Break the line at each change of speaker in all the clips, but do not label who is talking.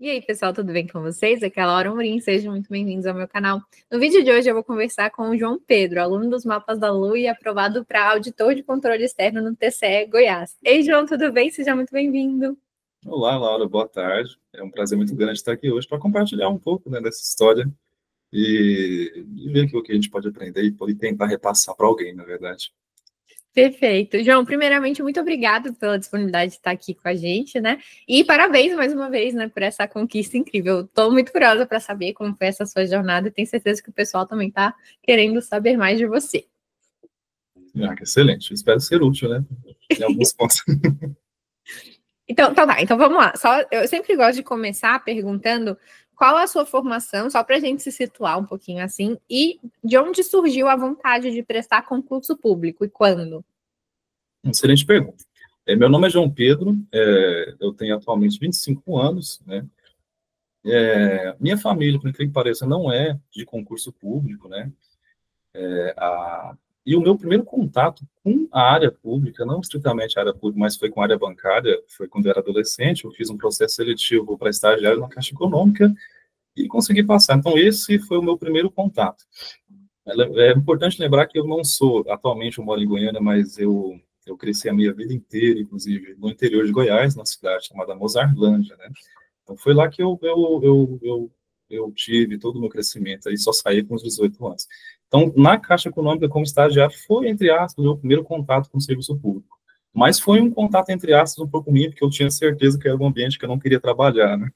E aí, pessoal, tudo bem com vocês? Aqui é a Laura Amorim, sejam muito bem-vindos ao meu canal. No vídeo de hoje eu vou conversar com o João Pedro, aluno dos Mapas da Lua e aprovado para auditor de controle externo no TCE Goiás. Ei, João, tudo bem? Seja muito bem-vindo.
Olá, Laura, boa tarde. É um prazer muito grande estar aqui hoje para compartilhar um pouco, né, dessa história e ver o que a gente pode aprender e poder tentar repassar para alguém, na verdade.
Perfeito. João, primeiramente, muito obrigado pela disponibilidade de estar aqui com a gente, né? E parabéns mais uma vez, né, por essa conquista incrível. Estou muito curiosa para saber como foi essa sua jornada e tenho certeza que o pessoal também está querendo saber mais de você.
Que excelente. Espero ser útil, né? Em alguns pontos.
Então tá. Então vamos lá. Eu sempre gosto de começar perguntando qual a sua formação, só para a gente se situar um pouquinho assim, e de onde surgiu a vontade de prestar concurso público e quando?
Excelente pergunta. Meu nome é João Pedro, eu tenho atualmente 25 anos, né? Minha família, por incrível que pareça, não é de concurso público, né? E o meu primeiro contato com a área pública, não estritamente a área pública, mas foi com a área bancária, foi quando eu era adolescente, eu fiz um processo seletivo para estagiário na Caixa Econômica e consegui passar. Então, esse foi o meu primeiro contato. É importante lembrar que eu não sou, atualmente eu moro em Goiânia, mas eu cresci a minha vida inteira, inclusive, no interior de Goiás, numa cidade chamada Mozarlândia, né? Então, foi lá que eu tive todo o meu crescimento, aí só saí com os 18 anos. Então, na Caixa Econômica, como estagiário, foi, entre aspas, o meu primeiro contato com o serviço público. Mas foi um contato, entre aspas, um pouco ruim, porque eu tinha certeza que era um ambiente que eu não queria trabalhar, né?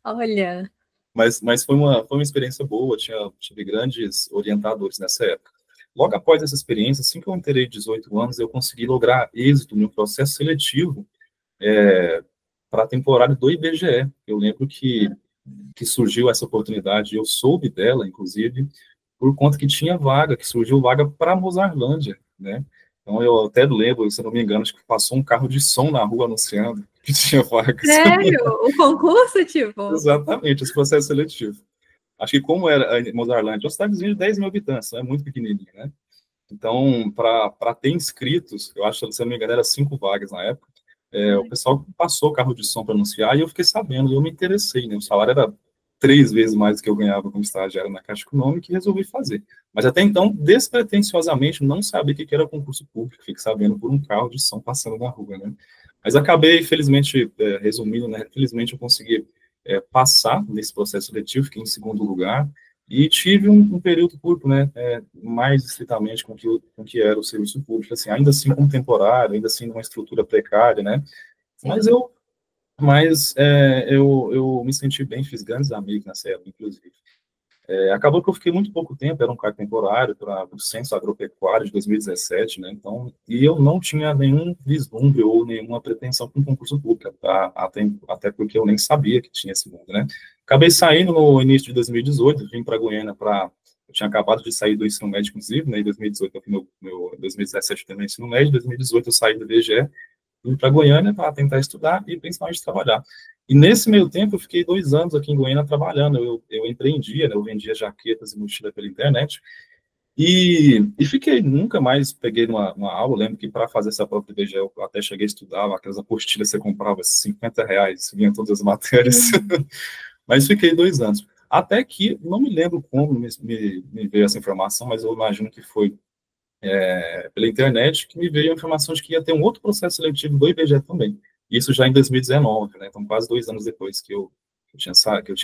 Olha.
Mas foi uma experiência boa, tive grandes orientadores nessa época. Logo após essa experiência, assim que eu entrei de 18 anos, eu consegui lograr êxito no processo seletivo para a temporada do IBGE. Eu lembro que surgiu essa oportunidade, eu soube dela, inclusive, por conta que tinha vaga, que surgiu vaga para Mozarlândia, né? Então, eu até lembro, se não me engano, acho que passou um carro de som na rua anunciando que tinha vagas.
Sério? O concurso, tipo?
Exatamente, esse processo seletivo. Acho que como era a Mozarlândia, uma cidadezinha de 10 mil habitantes, é muito pequenininha, né? Então, para ter inscritos, eu acho que, se não me engano, era 5 vagas na época, o pessoal passou o carro de som para anunciar e eu fiquei sabendo, e eu me interessei, né? O salário era 3 vezes mais do que eu ganhava como estagiário na Caixa Econômica e resolvi fazer. Mas até então, despretensiosamente, não sabia o que era concurso público, fiquei sabendo por um carro de som passando na rua, né? Mas acabei, felizmente, resumindo, né? Felizmente eu consegui passar nesse processo seletivo, fiquei em segundo lugar, e tive um período curto, né, mais estritamente com que era o serviço público, assim, ainda assim como temporário, ainda assim numa estrutura precária, né, mas eu me senti bem, fiz grandes amigos nessa época, inclusive. Acabou que eu fiquei muito pouco tempo, era um cargo temporário para o Censo Agropecuário de 2017, né, então, e eu não tinha nenhum vislumbre ou nenhuma pretensão com concurso público, até porque eu nem sabia que tinha esse mundo, né. Acabei saindo no início de 2018, vim para Goiânia eu tinha acabado de sair do ensino médio, inclusive, né, em 2018 eu fiz 2017 também ensino médio, em 2018 eu saí do IBGE, vim para Goiânia para tentar estudar e principalmente trabalhar. E nesse meio tempo, eu fiquei 2 anos aqui em Goiânia trabalhando. Eu empreendia, né? Eu vendia jaquetas e mochila pela internet. E fiquei, nunca mais peguei uma aula. Eu lembro que para fazer essa prova do IBGE, eu até cheguei a estudar, aquelas apostilas que você comprava, R$ 50, vinha todas as matérias. Mas fiquei 2 anos. Até que, não me lembro como me veio essa informação, mas eu imagino que foi pela internet que me veio a informação de que ia ter um outro processo seletivo do IBGE também. Isso já em 2019, né? Então, quase 2 anos depois que eu tinha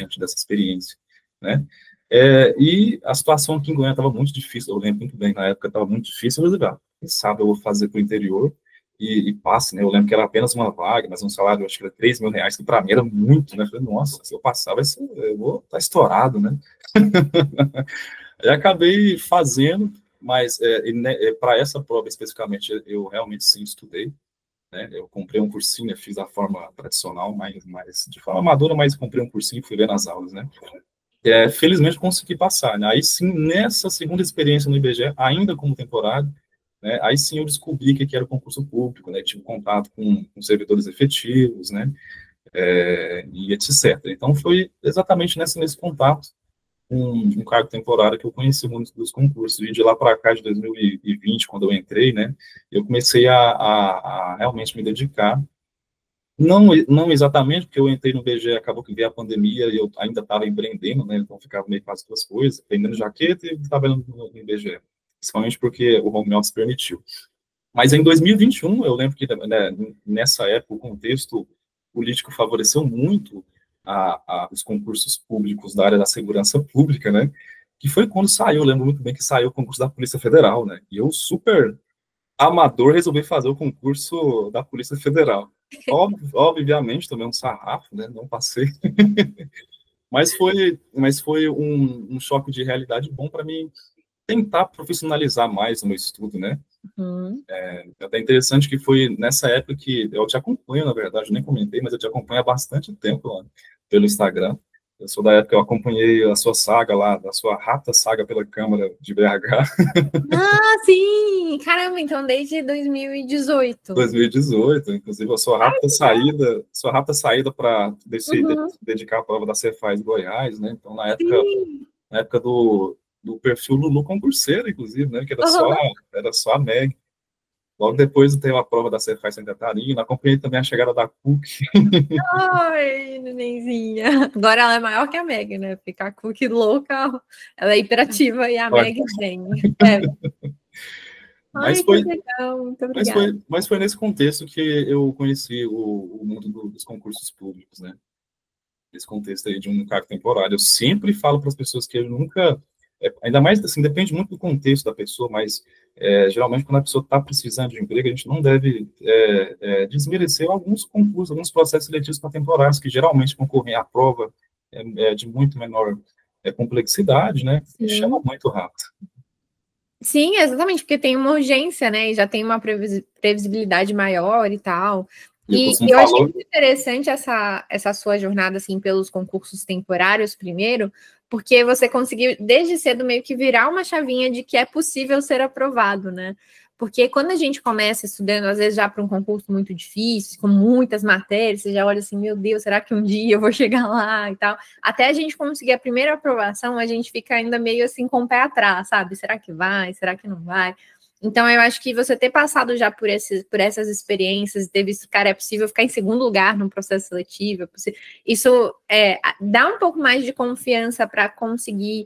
tido essa experiência, né? E a situação aqui em Goiânia estava muito difícil, eu lembro muito bem, na época estava muito difícil, eu falei, quem sabe eu vou fazer para o interior e passe, né? Eu lembro que era apenas uma vaga, mas um salário, acho que era R$ 3.000, que para mim era muito, né? Eu falei, nossa, se eu passar, eu vou estar estourado, né? Aí acabei fazendo, mas para essa prova especificamente, eu realmente sim estudei, né? Eu comprei um cursinho, fiz a forma tradicional, de forma amadora, mas comprei um cursinho e fui ver nas aulas, né? Felizmente consegui passar, né? Aí sim, nessa segunda experiência no IBGE, ainda como temporário, né? Aí sim eu descobri que era o concurso público, né? Tive contato com servidores efetivos, né? E etc. Então foi exatamente nesse contato um cargo temporário que eu conheci muito dos concursos, e de lá para cá, de 2020, quando eu entrei, né, eu comecei a realmente me dedicar Não exatamente, porque eu entrei no BGE, acabou que veio a pandemia e eu ainda estava empreendendo, né? Então ficava meio com as duas coisas, vendendo jaqueta e trabalhando no BGE. Principalmente porque o home office permitiu. Mas em 2021, eu lembro que, né, nessa época, o contexto político favoreceu muito os concursos públicos da área da segurança pública, né? Que foi quando saiu, eu lembro muito bem que saiu o concurso da Polícia Federal, né? E eu, super amador, resolvi fazer o concurso da Polícia Federal. Obviamente, tomei um sarrafo, né? Não passei. mas foi um choque de realidade bom para mim tentar profissionalizar mais o meu estudo, né? É até interessante que foi nessa época que eu te acompanho, na verdade, eu nem comentei, mas eu te acompanho há bastante tempo lá, pelo Instagram. Eu sou da época que eu acompanhei a sua saga lá, a sua rápida saga pela Câmara de BH.
Ah, sim! Caramba, então desde 2018.
2018, inclusive a sua rápida saída para dedicar a prova da Cefaz Goiás, né? Então, na época do perfil Lulu concurseiro, inclusive, né? Que era só a Meg. Logo depois teve a prova da Cefaz Santa Catarina, acompanhei também a chegada da PUC.
Ai, nenenzinha. Agora ela é maior que a Meg, né? Fica a Cookie louca, ela é hiperativa e a Meg vem. É.
Mas
Ai, que legal, muito obrigada.
Mas foi nesse contexto que eu conheci o mundo dos concursos públicos, né? Nesse contexto aí de um cargo temporário. Eu sempre falo para as pessoas que eu nunca... ainda mais, assim, depende muito do contexto da pessoa, mas geralmente quando a pessoa está precisando de emprego, a gente não deve desmerecer alguns concursos, alguns processos seletivos para temporários, que geralmente concorrem à prova de muito menor complexidade, né? E chama muito rápido.
Sim, exatamente, porque tem uma urgência, né? E já tem uma previsibilidade maior e tal. E eu achei muito interessante essa sua jornada, assim, pelos concursos temporários primeiro, porque você conseguiu, desde cedo, meio que virar uma chavinha de que é possível ser aprovado, né? Porque quando a gente começa estudando, às vezes já para um concurso muito difícil, com muitas matérias, você já olha assim, meu Deus, será que um dia eu vou chegar lá e tal? Até a gente conseguir a primeira aprovação, a gente fica ainda meio assim com o pé atrás, sabe? Será que vai? Será que não vai? Então, eu acho que você ter passado já por essas experiências, ter visto, cara, é possível ficar em segundo lugar no processo seletivo, isso dá um pouco mais de confiança para conseguir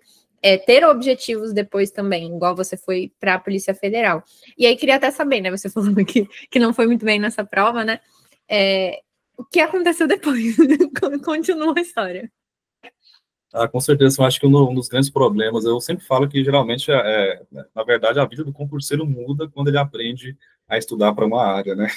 ter objetivos depois também, igual você foi para a Polícia Federal. E aí, queria até saber, né, você falou que não foi muito bem nessa prova, né, o que aconteceu depois? Continua a história.
Com certeza, eu acho que um dos grandes problemas, eu sempre falo que geralmente, na verdade, a vida do concurseiro muda quando ele aprende a estudar para uma área, né?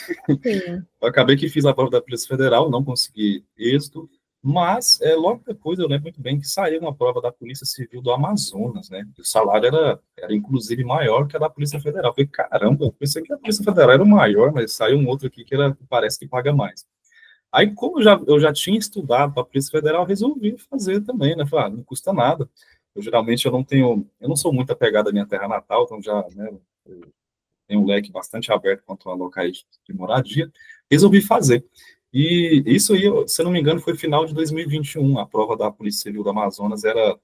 Sim.
Eu acabei que fiz a prova da Polícia Federal, não consegui êxito, mas logo depois eu lembro muito bem que saiu uma prova da Polícia Civil do Amazonas, né? O salário era inclusive maior que a da Polícia Federal. Eu falei, caramba, eu pensei que a Polícia Federal era o maior, mas saiu um outro aqui que parece que paga mais. Aí, como eu já tinha estudado para a Polícia Federal, resolvi fazer também, né? Falei, não custa nada. Geralmente eu não sou muito apegado à minha terra natal, então já, né, eu tenho um leque bastante aberto quanto a locais de moradia. Resolvi fazer. E isso aí, se eu não me engano, foi final de 2021. A prova da Polícia Civil do Amazonas era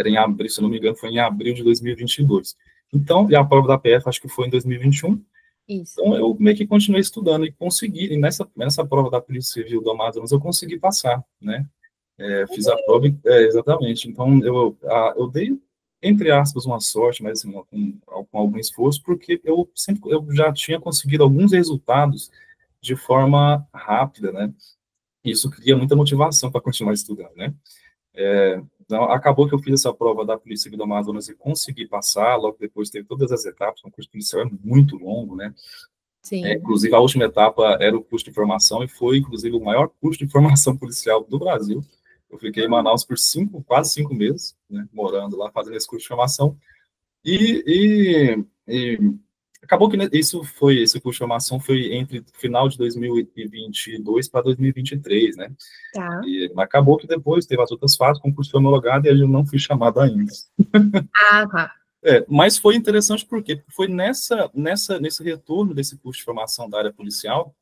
em abril, se eu não me engano, foi em abril de 2022. Então, e a prova da PF acho que foi em 2021.
Isso.
Então, eu meio que continuei estudando e consegui, e nessa prova da Polícia Civil do Amazonas, eu consegui passar, né? Fiz a prova, exatamente. Então, eu dei, entre aspas, uma sorte, mas assim, com algum esforço, porque eu já tinha conseguido alguns resultados de forma rápida, né? Isso cria muita motivação para continuar estudando, né? Então, acabou que eu fiz essa prova da Polícia Civil do Amazonas e consegui passar, logo depois teve todas as etapas, o curso policial é muito longo, né?
Sim.
Inclusive, a última etapa era o curso de formação e foi, inclusive, o maior curso de formação policial do Brasil. Eu fiquei em Manaus por quase 5 meses, né, morando lá, fazendo esse curso de formação. E acabou que esse curso de formação foi entre final de 2022 para 2023, né?
Tá.
Mas acabou que depois teve as outras fases, o concurso foi homologado e eu não fui chamado ainda.
Tá.
Mas foi interessante porque foi nesse retorno desse curso de formação da área policial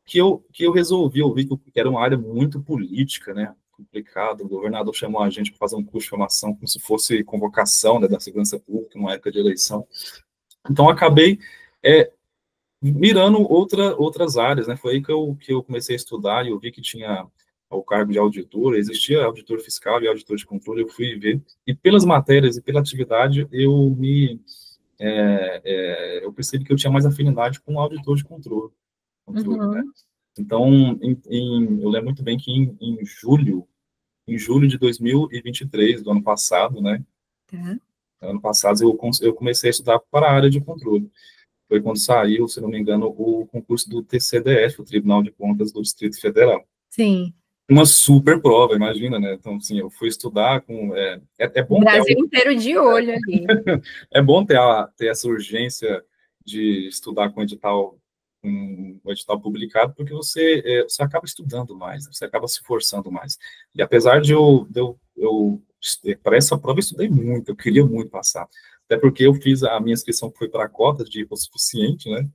que eu resolvi, eu vi que era uma área muito política, né, complicado, o governador chamou a gente para fazer um curso de formação como se fosse convocação, né, da segurança pública, numa época de eleição. Então, acabei mirando outras áreas, né? Foi aí que eu comecei a estudar e eu vi que tinha o cargo de auditor, existia auditor fiscal e auditor de controle, eu fui ver, e pelas matérias e pela atividade, eu percebi que eu tinha mais afinidade com o auditor de controle, né?
Uhum.
Então, eu lembro muito bem que em julho de 2023, do ano passado, né?
Tá.
Ano passado eu comecei a estudar para a área de controle. Foi quando saiu, se não me engano, o concurso do TCDF, o Tribunal de Contas do Distrito Federal.
Sim.
Uma super prova, imagina, né? Então, assim, eu fui estudar com... É
O
bom ter,
Brasil inteiro de olho ali.
é bom ter essa urgência de estudar com o edital publicado, porque você acaba estudando mais, né? Você acaba se forçando mais. E apesar para essa prova eu estudei muito, eu queria muito passar. Até porque eu fiz a minha inscrição que foi para a cota de hipossuficiente, né?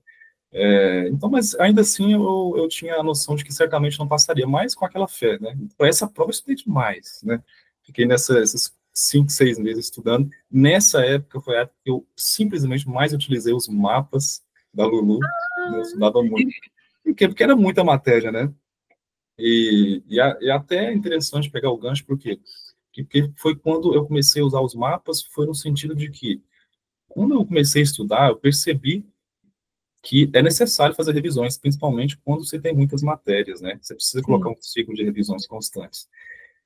Então, mas ainda assim eu tinha a noção de que certamente não passaria, mas com aquela fé, né? Para essa prova eu estudei demais, né? Fiquei esses 5, 6 meses estudando. Nessa época foi a época que eu simplesmente mais utilizei os mapas da Lulu, né? Eu estudava muito. Por quê? Porque era muita matéria, né? E até é interessante pegar o gancho, porque foi quando eu comecei a usar os mapas, foi no sentido de que, quando eu comecei a estudar, eu percebi que é necessário fazer revisões, principalmente quando você tem muitas matérias, né? Você precisa colocar
Sim.
um ciclo de revisões constantes.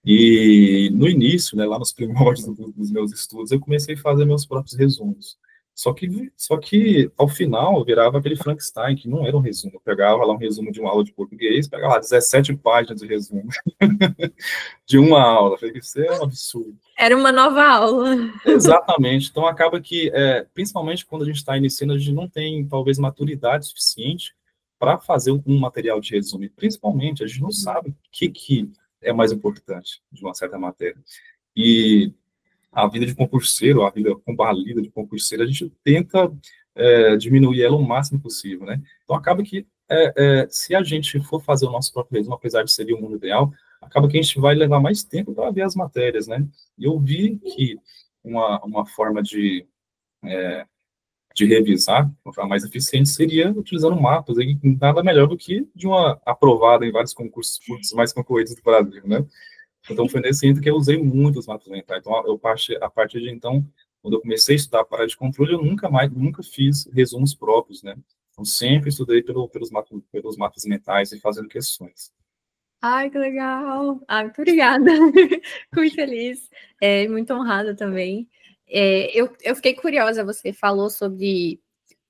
E no início, né, lá nos primórdios dos meus estudos, eu comecei a fazer meus próprios resumos. Só que ao final virava aquele Frankenstein, que não era um resumo. Eu pegava lá um resumo de uma aula de português, pegava lá 17 páginas de resumo de uma aula. Eu falei, isso é um absurdo.
Era uma nova aula.
Exatamente. Então, acaba que, principalmente quando a gente está iniciando, a gente não tem, talvez, maturidade suficiente para fazer um material de resumo. E, principalmente, a gente não sabe o que é mais importante de uma certa matéria. E a vida de concurseiro, a vida combalida de concurseiro, a gente tenta diminuir ela o máximo possível, né? Então, acaba que, se a gente for fazer o nosso próprio resumo, apesar de ser o mundo ideal, acaba que a gente vai levar mais tempo para ver as matérias, né? E eu vi que uma forma de revisar, uma forma mais eficiente, seria utilizando mapas, e nada melhor do que de uma aprovada em vários concursos públicos mais concorridos do Brasil, né? Então, foi nesse sentido que eu usei muito os mapas mentais. Então, a partir de então, quando eu comecei a estudar para a área de controle, eu nunca fiz resumos próprios, né? Então, sempre estudei pelos mapas mentais e fazendo questões.
Ai, que legal! Ah, muito obrigada. Fico muito feliz. Muito honrada também. Eu fiquei curiosa, você falou sobre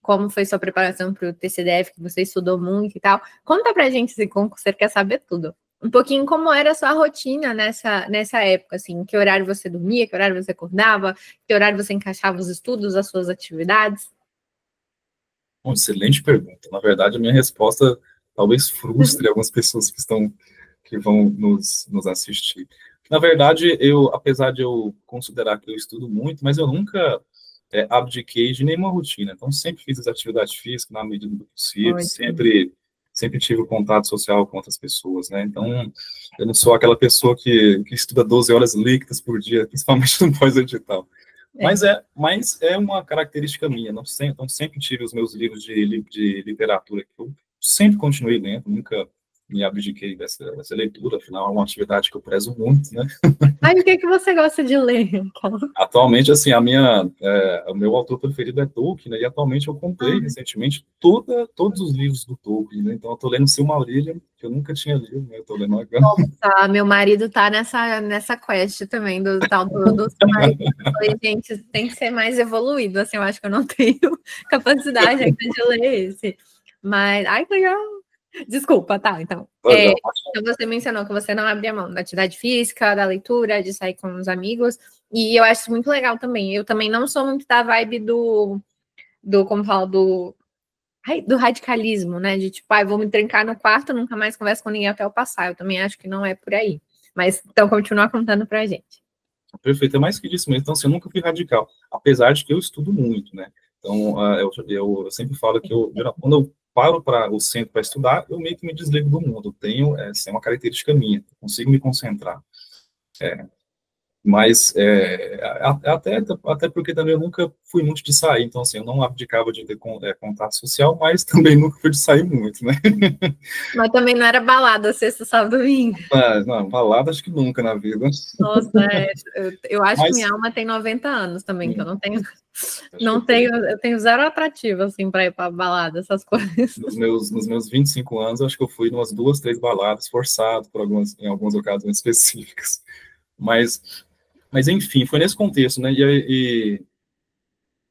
como foi sua preparação para o TCDF, que você estudou muito e tal. Conta pra gente, esse concurseiro quer saber tudo. Um pouquinho como era a sua rotina nessa época, assim, que horário você dormia, que horário você acordava, que horário você encaixava os estudos, as suas atividades.
Uma excelente pergunta. Na verdade, a minha resposta talvez frustre algumas pessoas que vão nos assistir. Na verdade, apesar de eu considerar que eu estudo muito, mas eu nunca abdiquei de nenhuma rotina. Então, sempre fiz as atividades físicas na medida do possível,
Ótimo.
sempre tive contato social com outras pessoas, né? Então, eu não sou aquela pessoa que estuda 12 horas líquidas por dia, principalmente no pós-edital.
É.
Mas é uma característica minha. Não sempre tive os meus livros de literatura que eu sempre continuei lendo, nunca me abdiquei dessa leitura, afinal é uma atividade que eu prezo muito, né?
Ai, o que que você gosta de ler?
Atualmente, assim, o meu autor preferido é Tolkien, né? E atualmente eu comprei recentemente todos os livros do Tolkien, né? Então eu tô lendo Silmarillion, que eu nunca tinha lido, né? Eu tô lendo agora.
Tá, meu marido tá nessa quest também, do tal do marido. Eu falei, gente, tem que ser mais evoluído, assim, eu acho que eu não tenho capacidade ainda de ler esse. Mas, ai, que legal. Desculpa, tá, então. Então você mencionou que você não abria mão da atividade física, da leitura, de sair com os amigos, e eu acho muito legal também. Eu também não sou muito da vibe como fala, do radicalismo, né? De tipo, vou me trancar no quarto, nunca mais converso com ninguém até eu passar. Eu também acho que não é por aí. Mas então continua contando pra gente.
Perfeito, é mais que isso mesmo. Então, assim, eu nunca fui radical, apesar de que eu estudo muito, né? Então, eu sempre falo que quando eu paro para o centro para estudar, eu meio que me desligo do mundo. Tenho, essa é uma característica minha, consigo me concentrar. Mas até porque também eu nunca fui muito de sair, então assim, eu não abdicava de ter contato social, mas também nunca fui de sair muito, né?
Mas também não era balada sexta, sábado, domingo.
Não, balada acho que nunca na vida.
Nossa, eu acho que minha
Mas,
alma tem 90 anos também, que eu não tenho, eu tenho zero atrativo, assim, para ir para balada, essas coisas.
Nos meus 25 anos, acho que eu fui em umas 2, 3 baladas, forçado em algumas ocasiões específicas. Mas enfim, foi nesse contexto, né?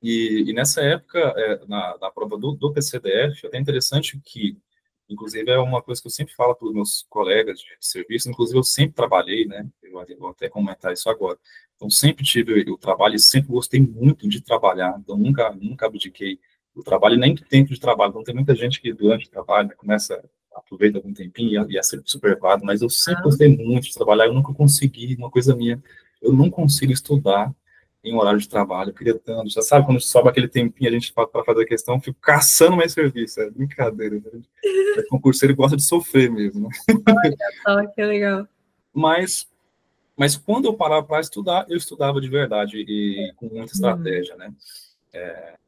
E nessa época, na prova do PCDF, é até interessante que, inclusive, é uma coisa que eu sempre falo para os meus colegas de serviço, inclusive eu sempre trabalhei, né? Eu vou até comentar isso agora. Então, sempre tive o trabalho e sempre gostei muito de trabalhar, então nunca abdiquei do trabalho, nem do tempo de trabalho. Então, tem muita gente que durante o trabalho começa, aproveita algum tempinho e é sempre supervado, mas eu sempre gostei muito de trabalhar, eu nunca consegui, uma coisa minha, eu não consigo estudar em um horário de trabalho, eu queria tanto, já sabe, quando sobe aquele tempinho, a gente para fazer a questão, eu fico caçando mais serviço, é brincadeira, né? É concurseiro gosta de sofrer mesmo, né?
Olha só, que legal.
Mas quando eu parava para estudar, eu estudava de verdade e com muita estratégia, né?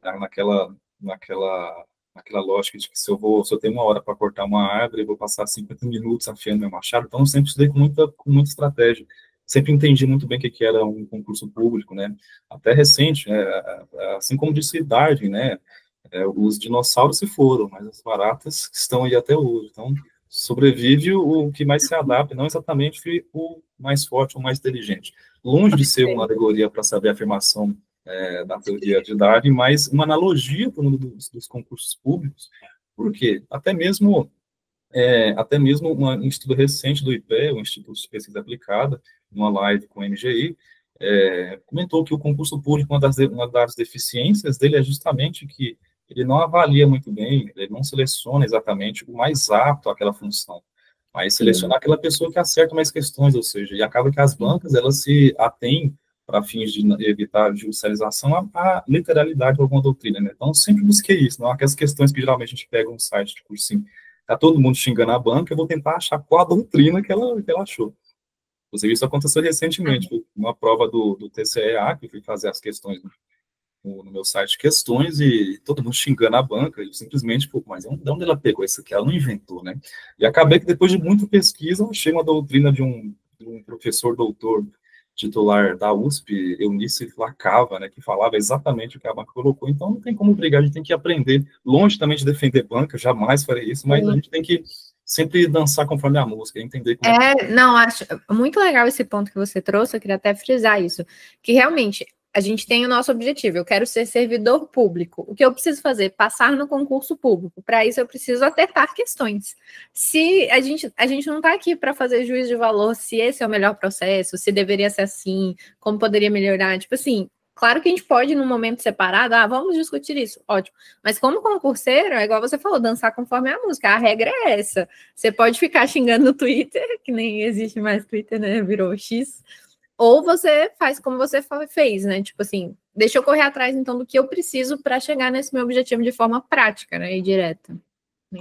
Naquela lógica de que se eu tenho uma hora para cortar uma árvore, eu vou passar 50 minutos afiando meu machado, então eu sempre estudei com muita estratégia. Sempre entendi muito bem o que era um concurso público, né? Até recente, assim como disse Darwin, né? Os dinossauros se foram, mas as baratas estão aí até hoje. Então, sobrevive o que mais se adapta, não exatamente o mais forte ou mais inteligente. Longe de ser uma alegoria para saber a afirmação da teoria de Darwin, mas uma analogia para o mundo dos concursos públicos. Por quê? Até mesmo um estudo recente do IPE, o Instituto de Pesquisa Aplicada, numa live com o MGI, comentou que o concurso público, uma das deficiências dele é justamente que ele não avalia muito bem, ele não seleciona exatamente o mais apto àquela função, mas seleciona aquela pessoa que acerta mais questões, ou seja, e acaba que as bancas, elas se atêm para fins de evitar judicialização à literalidade de alguma doutrina, né? Então, sempre busquei isso, não aquelas questões que geralmente a gente pega um site de cursinho, tá todo mundo xingando a banca, eu vou tentar achar qual a doutrina que ela achou. Inclusive, isso aconteceu recentemente, uma prova do TCEA, que eu fui fazer as questões no meu site de questões, e todo mundo xingando a banca, e simplesmente, pô, mas de onde ela pegou isso aqui? Ela não inventou, né? E acabei que, depois de muita pesquisa, eu achei uma doutrina de um professor doutor titular da USP, Eunice Lacava, né, que falava exatamente o que a banca colocou. Então, não tem como brigar, a gente tem que aprender, longe também de defender banca, jamais farei isso, mas a gente tem que sempre dançar conforme a música, entender como
não, acho muito legal esse ponto que você trouxe, eu queria até frisar isso, que realmente a gente tem o nosso objetivo, eu quero ser servidor público. O que eu preciso fazer? Passar no concurso público. Para isso, eu preciso acertar questões. Se a gente não está aqui para fazer juízo de valor, se esse é o melhor processo, se deveria ser assim, como poderia melhorar, tipo assim, claro que a gente pode, num momento separado, vamos discutir isso, ótimo. Mas como concurseiro, é igual você falou, dançar conforme a música. A regra é essa. Você pode ficar xingando no Twitter, que nem existe mais Twitter, né? Virou X. Ou você faz como você fez, né? Tipo assim, deixa eu correr atrás, então, do que eu preciso para chegar nesse meu objetivo de forma prática, né? E direta.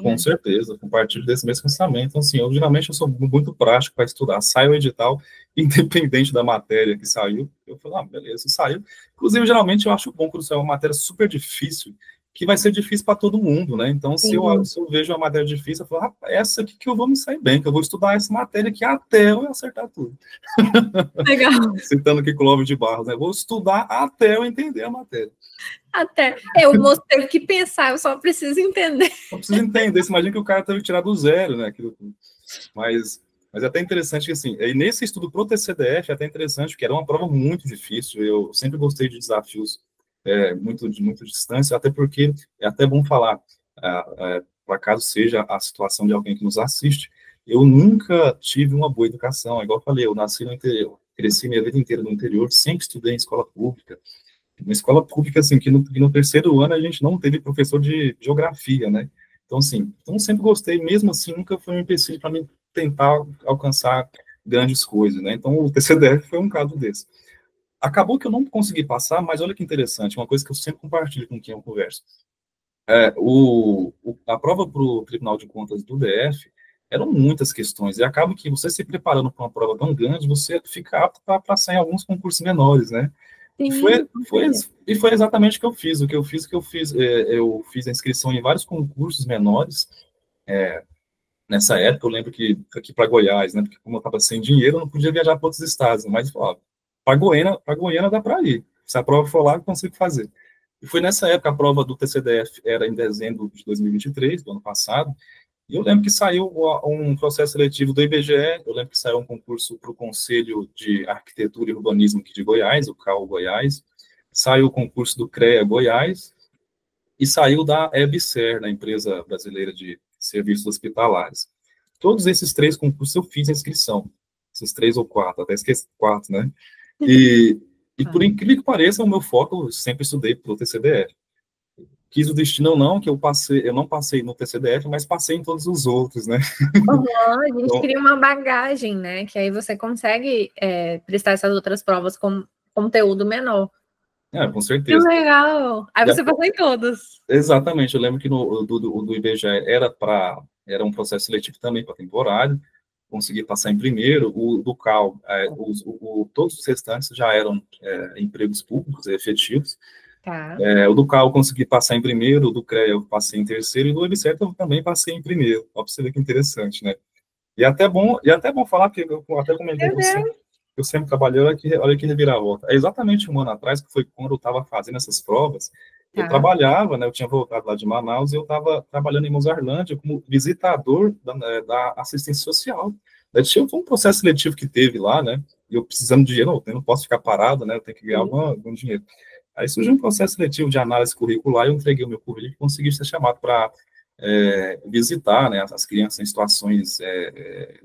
Com certeza, compartilho desse mesmo pensamento. Então, assim, geralmente eu sou muito prático para estudar. Sai o edital, independente da matéria que saiu, eu falo, beleza, saiu. Inclusive, geralmente eu acho bom quando sai uma matéria super difícil, que vai ser difícil para todo mundo, né? Então, se eu vejo uma matéria difícil, eu falo, rapaz, essa aqui que eu vou me sair bem, que eu vou estudar essa matéria aqui até eu acertar tudo.
Legal.
Citando aqui Clóvis de Barros, né? Vou estudar até eu entender a matéria.
Até eu mostrei o que pensar, eu só preciso entender.
Só preciso entender, você imagina que o cara teve que tirar do zero, né? Mas é até interessante que, assim, nesse estudo pro TCDF, é até interessante, que era uma prova muito difícil, eu sempre gostei de desafios de muita distância, até porque é até bom falar, para caso seja a situação de alguém que nos assiste, eu nunca tive uma boa educação, igual eu falei, eu nasci no interior, cresci minha vida inteira no interior, sempre estudei em escola pública, uma escola pública, assim, que no terceiro ano a gente não teve professor de geografia, né? Então, assim, sempre gostei, mesmo assim, nunca foi um empecilho para mim tentar alcançar grandes coisas, né? Então, o TCDF foi um caso desse. Acabou que eu não consegui passar, mas olha que interessante, uma coisa que eu sempre compartilho com quem eu converso. A prova para o Tribunal de Contas do DF, eram muitas questões, e acaba que você se preparando para uma prova tão grande, você fica apto para sair em alguns concursos menores, né? E
Sim,
foi exatamente o que eu fiz. Eu fiz a inscrição em vários concursos menores. Nessa época, eu lembro que aqui para Goiás, né? Porque como eu estava sem dinheiro, eu não podia viajar para outros estados, mas para Goiânia dá para ir. Se a prova for lá, eu consigo fazer. E foi nessa época, a prova do TCDF era em dezembro de 2023, do ano passado, e eu lembro que saiu um processo seletivo do IBGE, eu lembro que saiu um concurso para o Conselho de Arquitetura e Urbanismo aqui de Goiás, o CAU Goiás, saiu o concurso do CREA Goiás, e saiu da EBSER, da Empresa Brasileira de Serviços Hospitalares. Todos esses 3 concursos eu fiz a inscrição, esses 3 ou 4, até esqueci 4, né? E por incrível que pareça, o meu foco, eu sempre estudei para o TCDF. Quis o destino ou não, que eu não passei no TCDF, mas passei em todos os outros, né?
a gente
Então,
cria uma bagagem, né? Que aí você consegue prestar essas outras provas com conteúdo menor.
com
Que
certeza.
legal! Aí você passou em todos.
Exatamente, eu lembro que do IBGE era um processo seletivo também para temporário, consegui passar em primeiro, o do CAL, todos os restantes já eram empregos públicos efetivos.
Tá.
O do CAL eu consegui passar em primeiro, o do CREA eu passei em terceiro, e do EBSERH eu também passei em primeiro. Ó, para você ver que interessante, né? E é até bom falar, porque eu até comentei com você, eu sempre trabalhei, olha que reviravolta. É exatamente um ano atrás, que foi quando eu estava fazendo essas provas, eu trabalhava, né, eu tinha voltado lá de Manaus, e eu estava trabalhando em Mozarlândia como visitador da assistência social. Foi um processo seletivo que teve lá, né, e eu precisando de dinheiro, eu não posso ficar parado, né, eu tenho que ganhar algum dinheiro. Aí surgiu um processo seletivo de análise curricular, eu entreguei o meu currículo e consegui ser chamado para visitar, né, as crianças em situações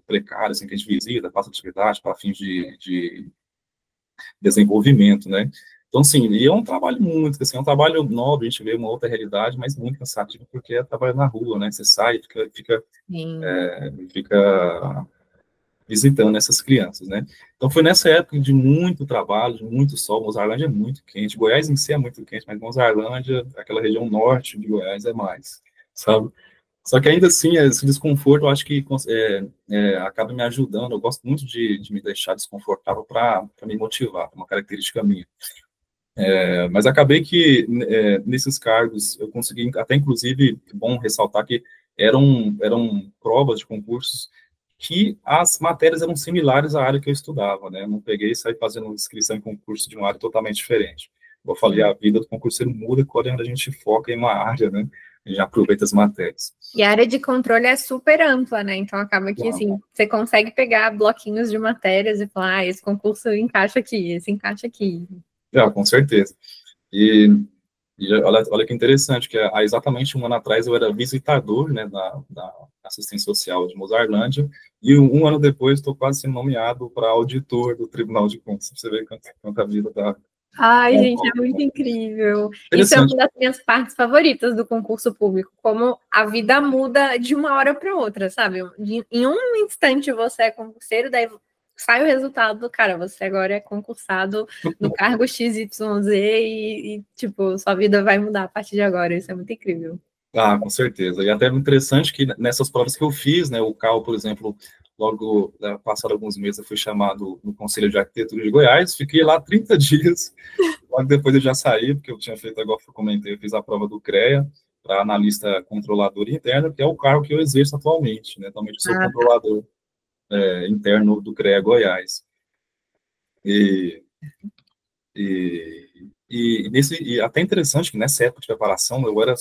precárias, em que a gente visita, passa atividade para fins de desenvolvimento, né. Então, assim, e é um trabalho muito, assim, é um trabalho nobre, a gente vê uma outra realidade, mas muito cansativo, porque é trabalho na rua, né, você sai, fica visitando essas crianças, né. Então, foi nessa época de muito trabalho, de muito sol. Mozarlândia é muito quente, Goiás em si é muito quente, mas Mozarlândia, aquela região norte de Goiás, é mais, sabe? Só que ainda assim, esse desconforto, eu acho que acaba me ajudando. Eu gosto muito de me deixar desconfortável para me motivar, é uma característica minha. Mas acabei que, nesses cargos, eu consegui, até inclusive, é bom ressaltar que eram provas de concursos que as matérias eram similares à área que eu estudava, né? Eu não peguei e saí fazendo inscrição em concurso de uma área totalmente diferente. Como eu falei, a vida do concurseiro muda quando a gente foca em uma área, né? A gente aproveita as matérias.
E a área de controle é super ampla, né? Então acaba que, assim, você consegue pegar bloquinhos de matérias e falar, esse concurso encaixa aqui, esse encaixa aqui.
Com certeza. E olha que interessante, que há exatamente um ano atrás eu era visitador, né, da assistência social de Mozarlândia, e um ano depois estou quase sendo nomeado para auditor do Tribunal de Contas. Você vê quanta vida está.
Ai, gente, é muito incrível. Isso é uma das minhas partes favoritas do concurso público, como a vida muda de uma hora para outra, sabe? Em um instante você é concurseiro, daí sai o resultado do cara, você agora é concursado no cargo XYZ tipo, sua vida vai mudar a partir de agora. Isso é muito incrível.
Com certeza. E até interessante que nessas provas que eu fiz, né, o CAL, por exemplo, logo passaram alguns meses, eu fui chamado no Conselho de Arquitetura de Goiás, fiquei lá 30 dias, logo depois eu já saí, porque eu tinha feito, agora eu comentei, eu fiz a prova do CREA, para analista controlador interno, que é o cargo que eu exerço atualmente, né, atualmente eu sou controlador interno do CREA Goiás. E até interessante que nessa época de preparação eu era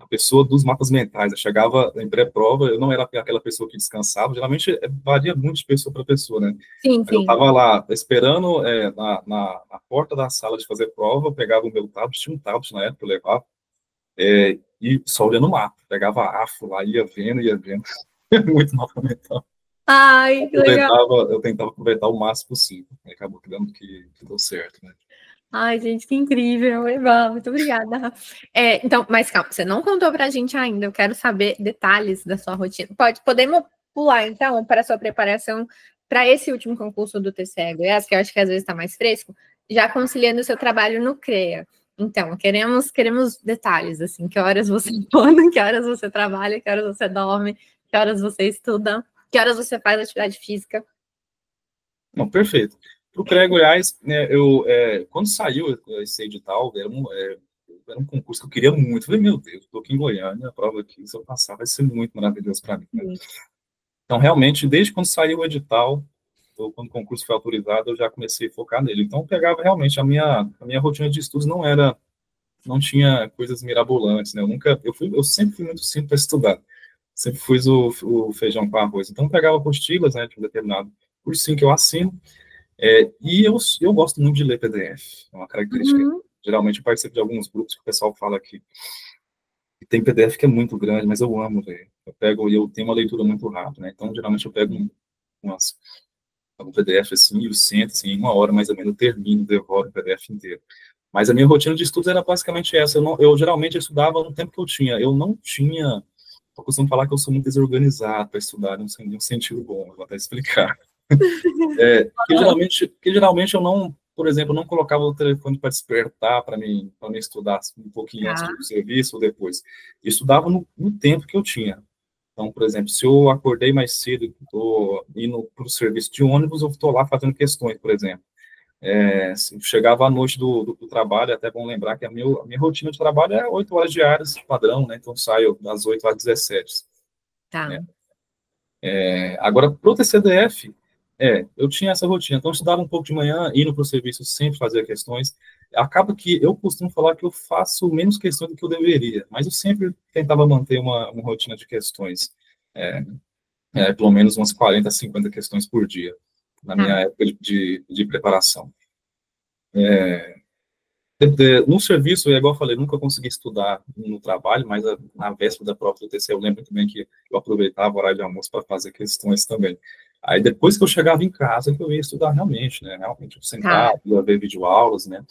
a pessoa dos mapas mentais. Eu chegava em pré-prova, eu não era aquela pessoa que descansava. Geralmente varia muito de pessoa para pessoa, né?
Sim.
Eu estava lá esperando na porta da sala de fazer prova, eu pegava o meu tablet, tinha um tablet na época, eu levava, e só olhando o mapa. Pegava afo lá, ia vendo. Muito mapa mental.
Ai, que legal.
Eu tentava aproveitar o máximo possível. Acabou dando que deu certo, né?
Ai, gente, que incrível, Eva, muito obrigada. Então, mas calma, você não contou pra gente ainda, eu quero saber detalhes da sua rotina. Podemos pular, então, para a sua preparação para esse último concurso do TCE Goiás, que eu acho que às vezes está mais fresco, já conciliando o seu trabalho no CREA. Então, queremos detalhes, assim, que horas você acorda, que horas você trabalha, que horas você dorme, Que horas você estuda? Que horas você faz atividade física?
Não, perfeito. Para o CREA Goiás, né, quando saiu esse edital, era um concurso que eu queria muito. Eu falei, meu Deus, estou aqui em Goiânia, a prova aqui, se eu passar, vai ser muito maravilhoso para mim, né? Então, realmente, desde quando saiu o edital, ou quando o concurso foi autorizado, eu já comecei a focar nele. Então, eu pegava realmente a minha rotina de estudos não tinha coisas mirabolantes, né? Eu sempre fui muito simples para estudar. Sempre fiz o feijão com arroz. Então, eu pegava apostilas, né, de um determinado cursinho que eu assino, e eu gosto muito de ler PDF. É uma característica. Geralmente, eu participo de alguns grupos que o pessoal fala que tem PDF que é muito grande, mas eu amo ler. Eu tenho uma leitura muito rápida, né? Então, geralmente, eu pego um PDF assim, e eu sento, assim, em 1 hora mais ou menos, eu termino, devoro o PDF inteiro. Mas a minha rotina de estudos era basicamente essa. Eu geralmente estudava no tempo que eu tinha. Eu não tinha. Eu costumo falar que eu sou muito desorganizado para estudar, não sei, em um sentido bom, vou até explicar. Que geralmente eu não, por exemplo, eu não colocava o telefone para despertar, para me estudar um pouquinho antes do serviço ou depois. Eu estudava no tempo que eu tinha. Então, por exemplo, se eu acordei mais cedo e estou indo para o serviço de ônibus, eu estou lá fazendo questões, por exemplo. Se eu chegava à noite do trabalho, é até bom lembrar que a minha rotina de trabalho é 8 horas diárias, padrão, né? Então, saio das 8 às 17.
Tá.
Né? Agora, para o TCDF, eu tinha essa rotina. Então, eu estudava um pouco de manhã, indo para o serviço, sempre fazia questões. Acaba que eu costumo falar que eu faço menos questões do que eu deveria, mas eu sempre tentava manter uma rotina de questões. Pelo menos umas 40, 50 questões por dia, na minha época de preparação. No serviço, igual eu falei, nunca consegui estudar no trabalho, mas na véspera da prova do TCE, eu lembro também que eu aproveitava o horário de almoço para fazer questões também. Aí, depois que eu chegava em casa, que eu ia estudar realmente, né? Realmente, eu sentava, ia ver videoaulas, né?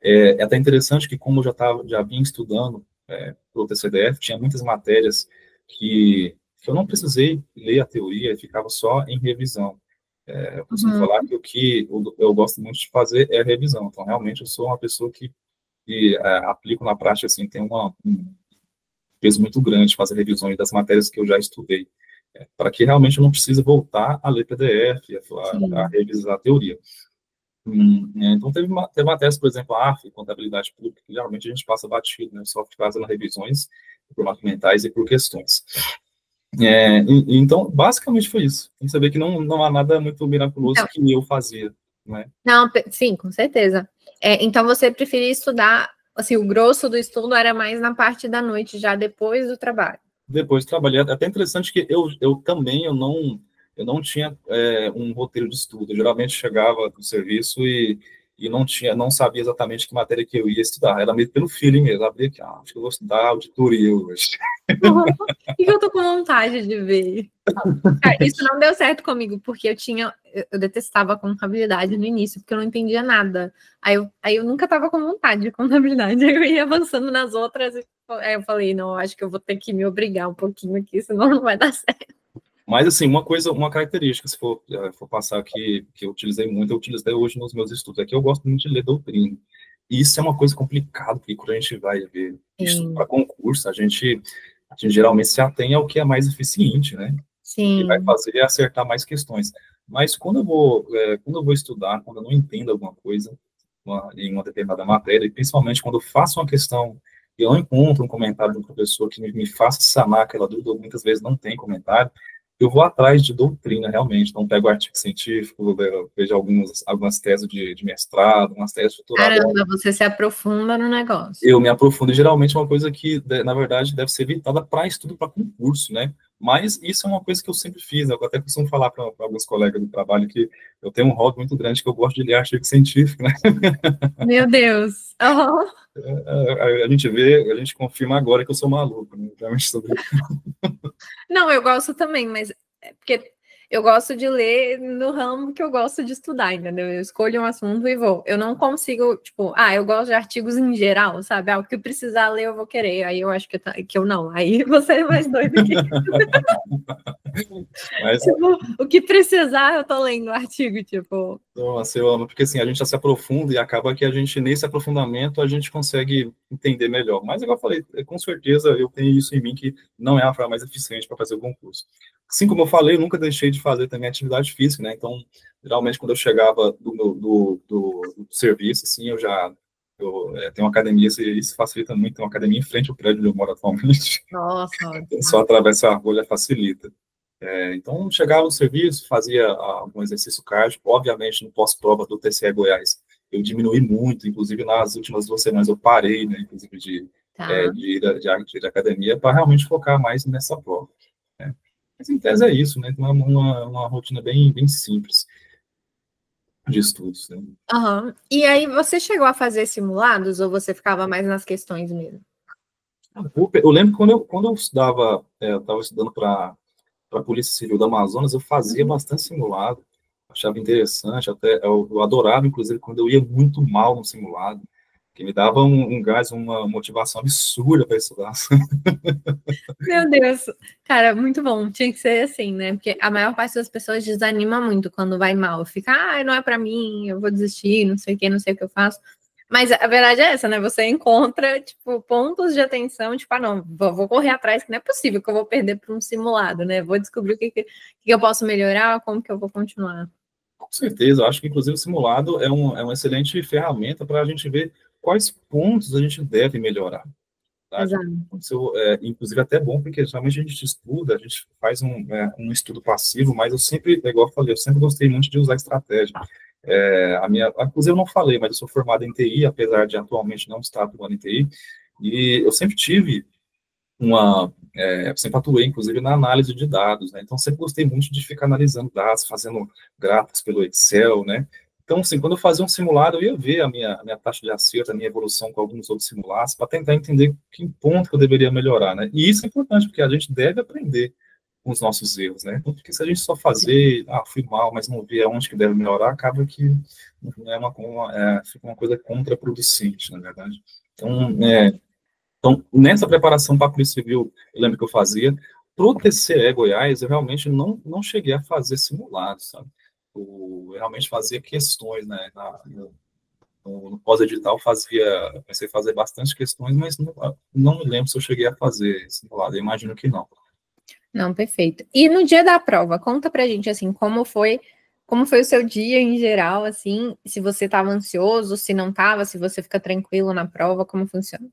É até interessante que, como eu já vinha estudando para o TCDF, tinha muitas matérias que eu não precisei ler a teoria, e ficava só em revisão. Eu costumo falar que o que eu gosto muito de fazer é revisão. Então, realmente, eu sou uma pessoa que aplico na prática, assim, tem um peso muito grande de fazer revisões das matérias que eu já estudei, para que realmente eu não precise voltar a ler PDF, a revisar a teoria. Então, teve matérias, por exemplo, AF, contabilidade pública, que geralmente a gente passa batido, né, só fazendo revisões por maquimentais e por questões. Então, basicamente foi isso. Você vê que não há nada muito miraculoso que eu fazia, né?
Não, sim, com certeza. Então, você preferia estudar, assim, o grosso do estudo era mais na parte da noite, já depois do trabalho.
Depois trabalhei. É até interessante que eu também não tinha um roteiro de estudo. Eu geralmente chegava do serviço e não sabia exatamente que matéria que eu ia estudar. Era meio pelo feeling mesmo. Abria aqui, acho que eu vou estudar auditoria hoje.
E eu tô com vontade de ver. Isso não deu certo comigo, porque eu detestava contabilidade no início, porque eu não entendia nada. Aí eu nunca tava com vontade de contabilidade. Aí eu ia avançando nas outras. Aí eu falei, não, acho que eu vou ter que me obrigar um pouquinho aqui, senão não vai dar certo.
Mas, assim, uma característica, se for passar aqui, que eu utilizei muito, eu utilizei hoje nos meus estudos, é que eu gosto muito de ler doutrina. E isso é uma coisa complicada, porque quando a gente vai ver estudo para concurso, a gente geralmente se atém ao que é mais eficiente, né?
Sim.
O que vai fazer é acertar mais questões. Mas quando eu vou estudar, quando eu não entendo alguma coisa em uma determinada matéria, e principalmente quando eu faço uma questão e eu não encontro um comentário do professor que me faça sanar aquela dúvida, muitas vezes não tem comentário, eu vou atrás de doutrina, realmente. Então, pego artigo científico, vejo algumas teses de mestrado, umas teses de doutorado.
Caramba, você se aprofunda no negócio.
Eu me aprofundo, e geralmente é uma coisa que, na verdade, deve ser evitada para estudo para concurso, né? Mas isso é uma coisa que eu sempre fiz, eu até costumo falar para alguns colegas do trabalho que eu tenho um hobby muito grande que eu gosto de ler artigo científico, né?
Meu Deus! Oh.
A gente confirma agora que eu sou maluco, né? Realmente sobre...
Não, eu gosto também, mas porque Eu gosto de ler no ramo que eu gosto de estudar, entendeu? Eu escolho um assunto e vou. Eu não consigo, tipo, eu gosto de artigos em geral, sabe? O que precisar ler eu vou querer. Aí eu acho que eu não. Aí você é mais doido que
Mas,
tipo, o que precisar eu tô lendo o artigo, tipo.
nossa, eu amo, porque assim, a gente já se aprofunda e acaba que a gente, nesse aprofundamento, a gente consegue entender melhor. Mas, igual eu falei, com certeza eu tenho isso em mim, que não é a forma mais eficiente para fazer o concurso. Assim como eu falei, eu nunca deixei de fazer também atividade física, né? Então, geralmente, quando eu chegava do serviço, assim, tenho uma academia, isso facilita muito, tem uma academia em frente ao prédio onde eu moro atualmente.
Nossa,
Só atravessa a rua já facilita. Então, chegava no serviço, fazia algum exercício cardio, obviamente, no pós-prova do TCE Goiás, eu diminui muito, inclusive nas últimas 2 semanas eu parei, né, inclusive
tá.
de ir à academia, para realmente focar mais nessa prova. Né. Mas, em tese, é isso, né, uma rotina bem simples de estudos. Né.
Uhum. E aí, você chegou a fazer simulados ou você ficava mais nas questões mesmo?
Eu lembro que quando eu estudava, eu estava estudando para a Polícia Civil do Amazonas, eu fazia bastante simulado, achava interessante, até eu adorava, inclusive, quando eu ia muito mal no simulado, que me dava um gás, uma motivação absurda para estudar.
Meu Deus, cara, muito bom. Tinha que ser assim, né? Porque a maior parte das pessoas desanima muito quando vai mal. Fica, não é pra mim, eu vou desistir, não sei o que, não sei o que eu faço. Mas a verdade é essa, né? Você encontra, tipo, pontos de atenção, tipo, não, vou correr atrás, que não é possível que eu vou perder para um simulado, né? Vou descobrir o que eu posso melhorar, como que eu vou continuar.
Com certeza, eu acho que, inclusive, o simulado é uma excelente ferramenta para a gente ver quais pontos a gente deve melhorar. Tá?
Exato.
Isso inclusive, até bom, porque geralmente a gente estuda, a gente faz um estudo passivo, mas eu sempre, igual eu falei, eu sempre gostei muito de usar estratégia. Inclusive, eu não falei, mas eu sou formado em TI, apesar de atualmente não estar atuando em TI, e eu sempre tive sempre atuei, inclusive, na análise de dados, né? Então, sempre gostei muito de ficar analisando dados, fazendo gráficos pelo Excel, né? Então, assim, quando eu fazia um simulado, eu ia ver a minha taxa de acerto, a minha evolução com alguns outros simulados, para tentar entender que ponto que eu deveria melhorar, né? E isso é importante, porque a gente deve aprender com os nossos erros, né? Então, porque se a gente só fazer, fui mal, mas não ver aonde que deve melhorar, acaba que fica uma coisa contraproducente, na verdade. Então, nessa preparação para a Polícia Civil, eu lembro que eu fazia. Para o TCE Goiás, eu realmente não cheguei a fazer simulados, sabe? Eu realmente fazia questões, né? No pós-edital, comecei a fazer bastante questões, mas não me lembro se eu cheguei a fazer simulado. Eu imagino que não.
Não, perfeito. E no dia da prova, conta pra gente, assim, como foi o seu dia em geral, assim, se você estava ansioso, se não estava, se você fica tranquilo na prova, como funciona?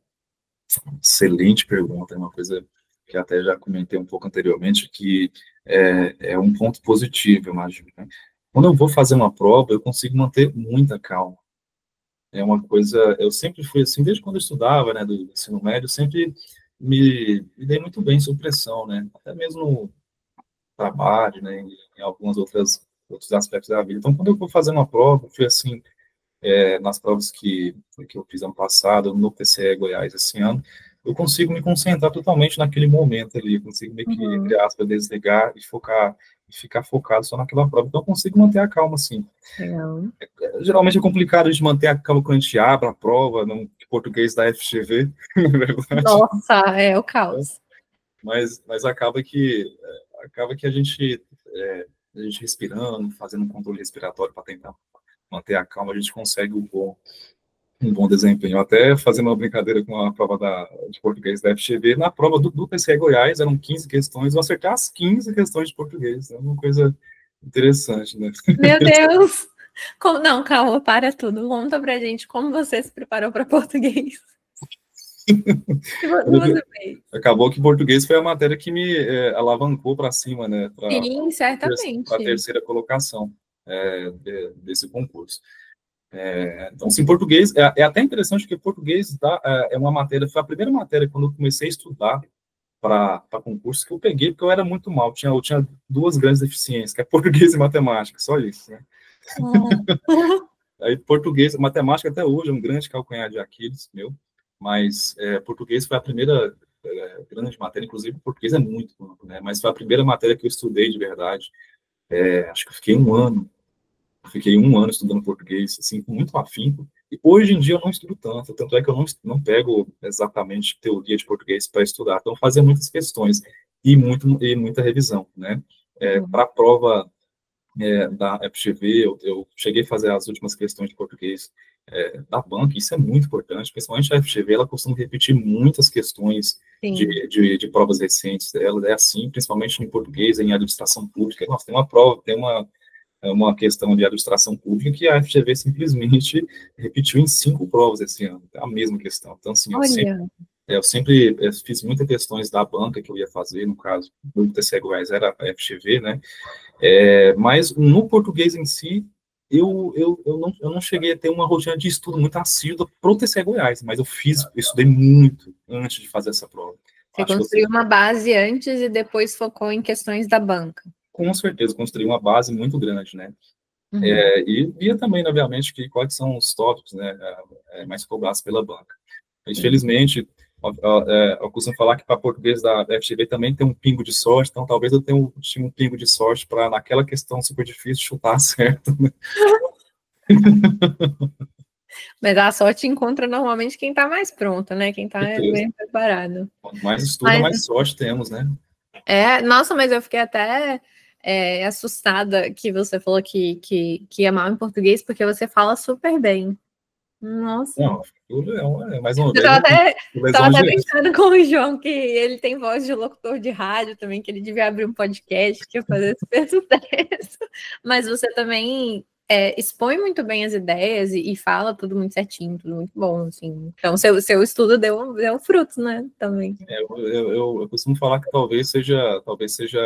Excelente pergunta, é uma coisa que até já comentei um pouco anteriormente, que é um ponto positivo, eu imagino, né? Quando eu vou fazer uma prova, eu consigo manter muita calma. É uma coisa, eu sempre fui assim, desde quando eu estudava, né, do ensino médio, sempre me dei muito bem sob pressão, né? Até mesmo no trabalho, né, em alguns outros aspectos da vida. Então, quando eu vou fazer uma prova, fui assim, nas provas que eu fiz ano passado, no PCE Goiás esse ano, eu consigo me concentrar totalmente naquele momento ali, eu consigo meio que, entre
Uhum.
aspas, desligar e ficar focado só naquela prova. Então, eu consigo manter a calma, assim.
Legal.
Geralmente é complicado de manter a calma quando a gente abre a prova, no português da FGV, na verdade.
Nossa, é o caos.
Mas acaba que a gente respirando, fazendo um controle respiratório para tentar manter a calma, a gente consegue um bom desempenho. Até fazendo uma brincadeira com a prova de português da FGV, na prova do TCE Goiás, eram 15 questões, eu acertei as 15 questões de português. É uma coisa interessante, né?
Meu Deus! Não, calma, para tudo. Conta pra gente como você se preparou para português. Que você fez?
Acabou que português foi a matéria que me alavancou para cima, né? Para
Sim,
a
certamente.
terceira colocação desse concurso. Então, assim, português é até interessante porque português é uma matéria, foi a primeira matéria quando eu comecei a estudar para concurso que eu peguei, porque eu era muito mal. Eu tinha duas grandes deficiências, que é português e matemática, só isso, né? Aí, português, matemática até hoje é um grande calcanhar de Aquiles, meu, mas português foi a primeira grande matéria, inclusive português é muito amplo, né? Mas foi a primeira matéria que eu estudei de verdade. Acho que eu fiquei um ano estudando português, assim, com muito afinco, e hoje em dia eu não estudo tanto é que eu não pego exatamente teoria de português para estudar, então fazia muitas questões e muita revisão, né? Para a prova da FGV, eu cheguei a fazer as últimas questões de português da banca, isso é muito importante, principalmente a FGV, ela costuma repetir muitas questões de provas recentes, ela é assim, principalmente em português, em administração pública, nossa, tem uma prova, tem uma questão de administração pública que a FGV simplesmente repetiu em 5 provas esse ano, a mesma questão. Então, assim, eu sempre fiz muitas questões da banca que eu ia fazer, no caso, do TCE Goiás era a FGV, né? Mas no português em si, eu não cheguei a ter uma rotina de estudo muito assídua para o TCE Goiás, mas eu estudei muito antes de fazer essa prova.
Você construiu uma base antes e depois focou em questões da banca.
Com certeza, construí uma base muito grande, né? E via também, obviamente, quais são os tópicos, né, mais cobrados pela banca. Infelizmente, eu costumo falar que para português da FGV também tem um pingo de sorte, então talvez eu tenha um pingo de sorte para, naquela questão super difícil, chutar certo. Né?
Mas a sorte encontra normalmente quem está mais pronto, né? Quem está bem preparado.
Quanto mais estuda, mais sorte temos, né?
Nossa, mas eu fiquei até assustada que você falou que ia mal em português, porque você fala super bem. Nossa.
Não, mais uma vez.
Eu tava até pensando com o João, que ele tem voz de locutor de rádio também, que ele devia abrir um podcast que ia fazer super sucesso. Mas você também expõe muito bem as ideias e fala tudo muito certinho, tudo muito bom, assim. Então, seu estudo deu frutos, né, também.
Eu costumo falar que talvez seja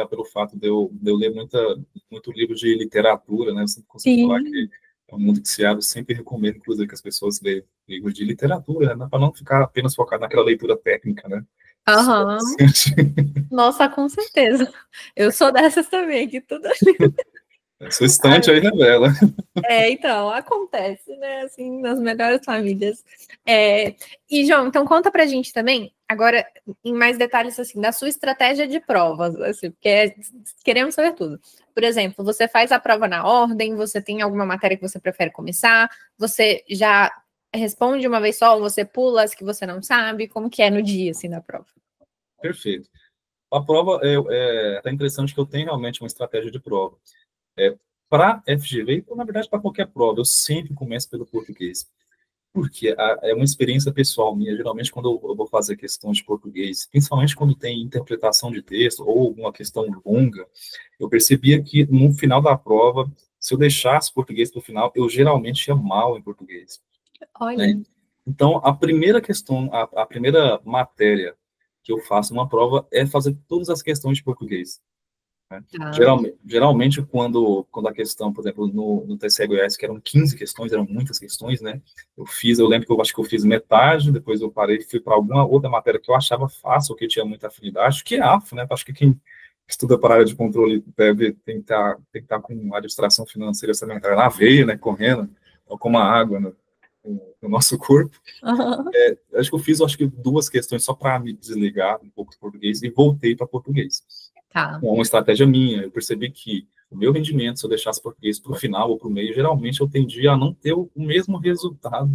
pelo fato de eu ler muito livro de literatura, né, eu sempre costumo falar que é um mundo que se abre, sempre recomendo, inclusive, que as pessoas leiam livros de literatura, né, para não ficar apenas focado naquela leitura técnica, né.
Nossa, com certeza. Eu sou dessas também, que tudo...
Sua estante aí revela.
Então, acontece, né, assim, nas melhores famílias. E, João, então conta pra gente também, agora, em mais detalhes, assim, da sua estratégia de provas, assim, porque queremos saber tudo. Por exemplo, você faz a prova na ordem, você tem alguma matéria que você prefere começar, você já responde uma vez só, você pula as que você não sabe, como que é no dia, assim, da prova?
Perfeito. A prova, tá interessante que eu tenho realmente uma estratégia de prova. Para FGV, ou na verdade para qualquer prova, eu sempre começo pelo português. Porque é uma experiência pessoal minha. Geralmente, quando eu vou fazer questões de português, principalmente quando tem interpretação de texto ou alguma questão longa, eu percebia que no final da prova, se eu deixasse português para o final, eu geralmente ia mal em português.
Olha.
Né? Então, a primeira questão, a primeira matéria que eu faço numa prova é fazer todas as questões de português. Né? Geralmente, quando a questão, por exemplo, no TCE Goiás, que eram 15 questões, eram muitas questões, né? Eu lembro que eu acho que eu fiz metade, depois eu parei e fui para alguma outra matéria que eu achava fácil, que tinha muita afinidade, que é AFO, né? Acho que quem estuda para a área de controle tem que estar com a distração financeira orçamentária na veia, né? Correndo, ou como a água no nosso corpo. Acho que eu fiz 2 questões só para me desligar um pouco do português e voltei para português. Com uma estratégia minha, eu percebi que o meu rendimento, se eu deixasse português para o final ou para o meio, geralmente eu tendia a não ter o mesmo resultado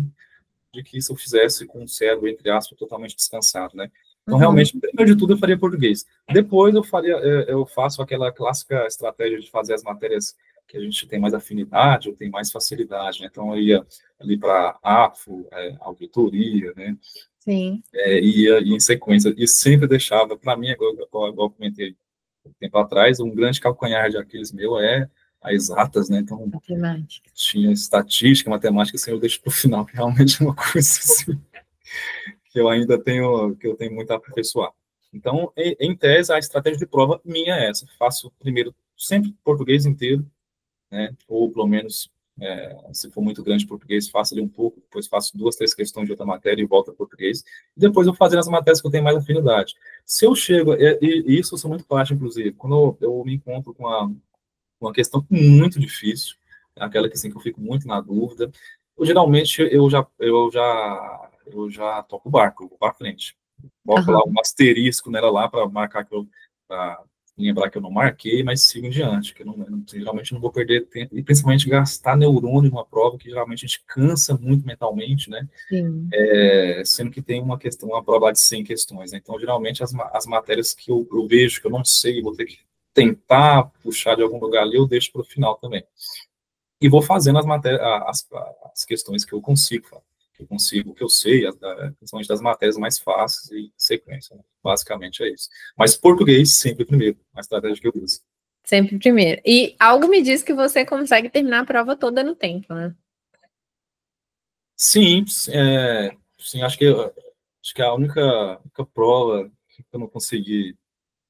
de que se eu fizesse com o cérebro, entre aspas, totalmente descansado, né? Então, realmente, primeiro de tudo, eu faria português. Depois, eu faço aquela clássica estratégia de fazer as matérias que a gente tem mais afinidade ou tem mais facilidade, né? Então, eu ia ali para AFO, auditoria, né?
Sim.
Ia em sequência, e sempre deixava, para mim, igual eu comentei tempo atrás, um grande calcanhar de Aquiles meu é as exatas, né? Então,
matemática.
Tinha estatística, matemática, assim, eu deixo para o final, que realmente é uma coisa assim, que eu tenho muito a aperfeiçoar. Então, em tese, a estratégia de prova minha é essa. Faço primeiro sempre português inteiro, né? Ou pelo menos, se for muito grande português, faço ali um pouco, depois faço 2, 3 questões de outra matéria e volto a português. E depois eu fazer as matérias que eu tenho mais afinidade. Se eu chego, e isso eu sou muito prático, inclusive, quando eu me encontro com uma questão muito difícil, aquela que, assim, que eu fico muito na dúvida, geralmente eu já toco o barco, eu vou para frente. Boto lá um asterisco nela lá para marcar que lembrar que eu não marquei, mas sigo em diante, que eu geralmente não vou perder tempo, e principalmente gastar neurônio numa prova, que geralmente a gente cansa muito mentalmente, né?
Sim.
Sendo que tem uma questão, uma prova de 100 questões, né? Então, geralmente, as matérias que eu vejo, que eu não sei, vou ter que tentar puxar de algum lugar ali, eu deixo para o final também. E vou fazendo as matérias, as questões que eu consigo, que eu sei, principalmente das matérias mais fáceis e sequência, né? Basicamente é isso. Mas português sempre primeiro, a estratégia que eu uso.
Sempre primeiro. E algo me diz que você consegue terminar a prova toda no tempo, né?
Sim, sim, acho que a única prova que eu não consegui,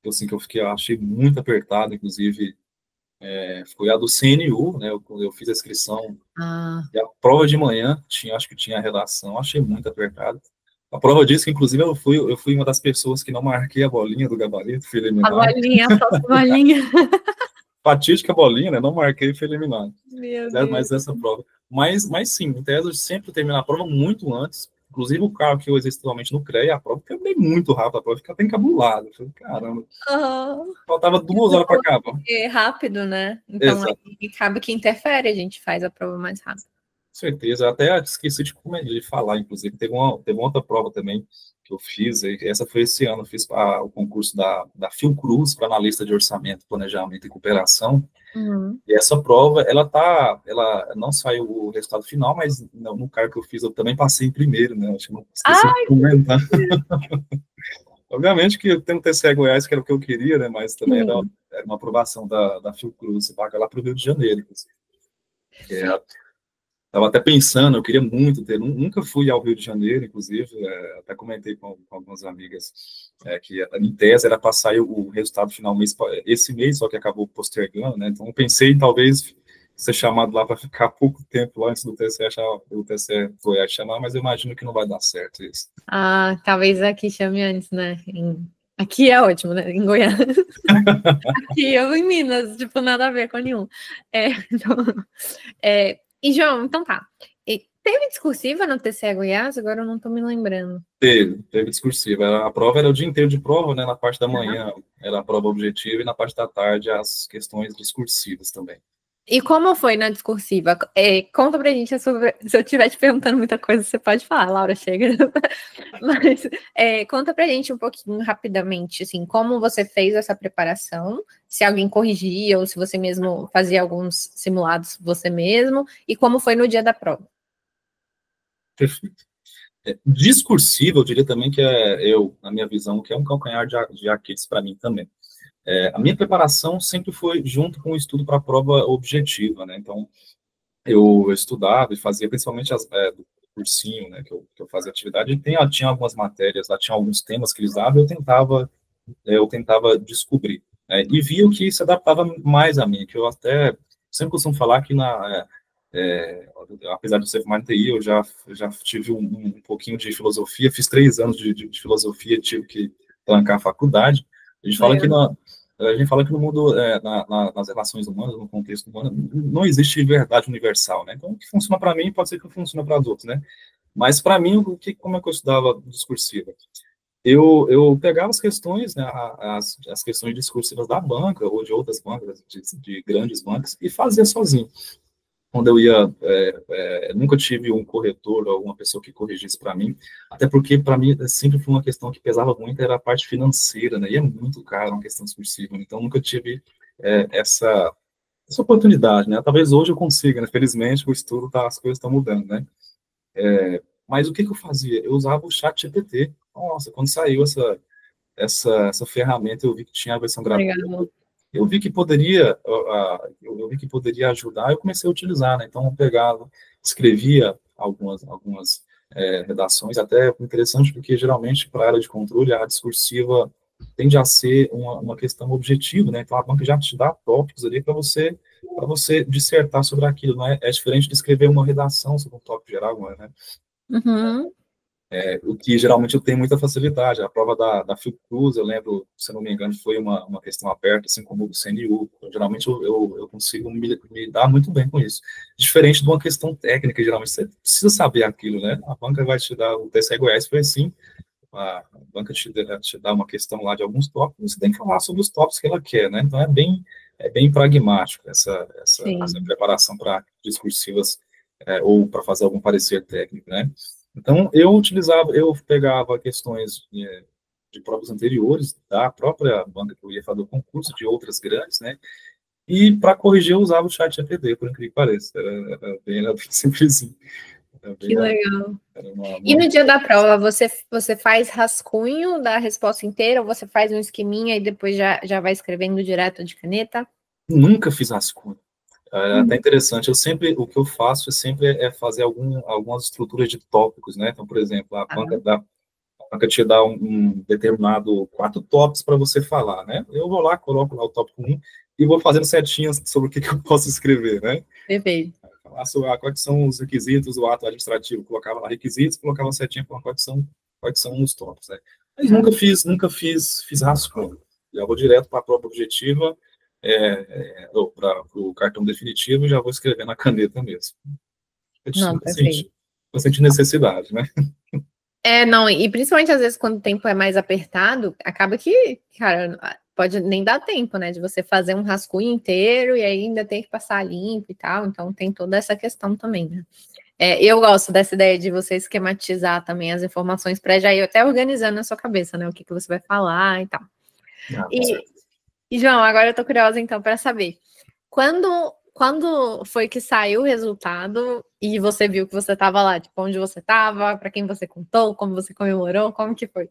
assim, que eu achei muito apertado, inclusive, foi a do CNU, né? Eu fiz a inscrição.
Ah.
E a prova de manhã, acho que tinha a redação, achei muito apertado. A prova disso que, inclusive, eu fui uma das pessoas que não marquei a bolinha do gabarito, fui
A
eliminado.
bolinha, a própria bolinha.
Fatídica bolinha, né? Não marquei e fui eliminado.
Meu Deus.
Mas essa prova. Mas sim, em tese, eu sempre termino a prova muito antes. Inclusive, o carro que eu exercito atualmente no CREA, a prova, eu terminei muito rápido, a prova fica até encabulada. Eu falei, caramba, faltava 2 horas para acabar.
É rápido, né? Então,
Exato.
aí acaba que interfere, a gente faz a prova mais rápido.
Certeza, eu até esqueci de falar, inclusive, teve uma outra prova também que eu fiz, e essa foi esse ano, eu fiz o concurso da Fiocruz para analista de orçamento, planejamento e cooperação, e essa prova, ela não saiu o resultado final, mas no cargo que eu fiz, eu também passei em primeiro, né, acho que não esqueci de comentar. Obviamente que eu tenho um TCE Goiás, que era o que eu queria, né, mas também era uma aprovação da Fiocruz, se paga lá para o Rio de Janeiro, inclusive. Estava até pensando, eu queria muito ter, nunca fui ao Rio de Janeiro, inclusive, até comentei com algumas amigas que em tese era para sair o resultado final esse mês, só que acabou postergando, né? Então eu pensei em talvez ser chamado lá para ficar pouco tempo lá antes do TCE, o TCE Goiás chamar, mas eu imagino que não vai dar certo isso.
Ah, talvez aqui chame antes, né? Aqui é ótimo, né? Em Goiás. Aqui eu em Minas, tipo, nada a ver com nenhum. Então, e, João, então tá. Teve discursiva no TCE Goiás? Agora eu não tô me lembrando.
Teve discursiva. A prova era o dia inteiro de prova, né? Na parte da manhã era a prova objetiva e na parte da tarde as questões discursivas também.
E como foi na discursiva? Conta pra gente sobre. Se eu estiver te perguntando muita coisa, você pode falar, Laura, chega. Mas conta pra gente um pouquinho rapidamente, assim, como você fez essa preparação, se alguém corrigia ou se você mesmo fazia alguns simulados você mesmo, e como foi no dia da prova.
Perfeito. Discursiva, eu diria também que na minha visão, que é um calcanhar de Aquiles para mim também. A minha preparação sempre foi junto com o estudo para a prova objetiva, né? Então, eu estudava e fazia principalmente do cursinho, né? Que eu fazia atividade. E tinha algumas matérias, lá tinha alguns temas que eles davam, eu tentava descobrir. E via o que se adaptava mais a mim, que eu até sempre costumo falar que apesar de ser formado em TI, eu já tive um pouquinho de filosofia, fiz 3 anos de filosofia, tive que trancar a faculdade. A gente fala que no mundo, nas relações humanas, no contexto humano, não existe verdade universal, né? Então, o que funciona para mim pode ser que não funcione para os outros, né? Mas, para mim, como é que eu estudava discursiva? Eu pegava as questões, né, as questões discursivas da banca ou de outras bancas, de grandes bancas, e fazia sozinho. Quando eu ia, nunca tive um corretor ou uma pessoa que corrigisse para mim, até porque para mim sempre foi uma questão que pesava muito, era a parte financeira, né, e é muito caro uma questão discursiva, então nunca tive essa oportunidade, né, talvez hoje eu consiga, né, felizmente o estudo, as coisas estão mudando, né, mas o que eu fazia? Eu usava o ChatGPT. Nossa, quando saiu essa ferramenta, eu vi que tinha a versão gratuita. Eu vi que poderia ajudar, eu comecei a utilizar, né? Então, eu pegava, escrevia algumas redações, até interessante, porque geralmente, para a área de controle, a discursiva tende a ser uma questão objetiva, né? Então, a banca já te dá tópicos ali para você dissertar sobre aquilo, não é? É diferente de escrever uma redação sobre um tópico geral, né? O que geralmente eu tenho muita facilidade. A prova da Fiocruz, eu lembro, se não me engano, foi uma questão aberta, assim como o do CNU. Geralmente eu consigo me dar muito bem com isso. Diferente de uma questão técnica, geralmente você precisa saber aquilo, né? A banca vai te dar, o TCE Goiás foi assim, a banca te dá uma questão lá de alguns tópicos, você tem que falar sobre os tópicos que ela quer, né? Então, é bem pragmático essa preparação para discursivas ou para fazer algum parecer técnico, né? Então, eu pegava questões de provas anteriores, da própria banca que eu ia fazer o concurso, de outras grandes, né? E para corrigir eu usava o chat GPT, por incrível que pareça. Era bem simplesinho.
Que legal.
Era
E no dia da prova, você faz rascunho da resposta inteira, ou você faz um esqueminha e depois já vai escrevendo direto de caneta?
Nunca fiz rascunho. É até interessante, o que eu faço é fazer algumas estruturas de tópicos, né? Então, por exemplo, a banca te dá um determinado 4 tópicos para você falar, né? Eu vou lá, coloco lá o tópico 1 e vou fazendo setinhas sobre o que eu posso escrever, né?
Perfeito.
Falar sobre quais são os requisitos do ato administrativo, colocava lá requisitos, colocava uma setinha para quais são os tópicos, né? Mas nunca fiz rascunho. Já vou direto para a prova objetiva, para o cartão definitivo, e já vou escrever na caneta mesmo.
Não, perfeito.
Eu senti necessidade, né?
Não, e principalmente às vezes quando o tempo é mais apertado, acaba que, cara, pode nem dar tempo, né, de você fazer um rascunho inteiro e ainda ter que passar limpo e tal, então tem toda essa questão também, né. Eu gosto dessa ideia de você esquematizar também as informações para já ir até organizando na sua cabeça, né, o que você vai falar e tal. E João, agora eu tô curiosa então para saber, quando foi que saiu o resultado e você viu que você estava lá, tipo, onde você estava, para quem você contou, como você comemorou, como que foi?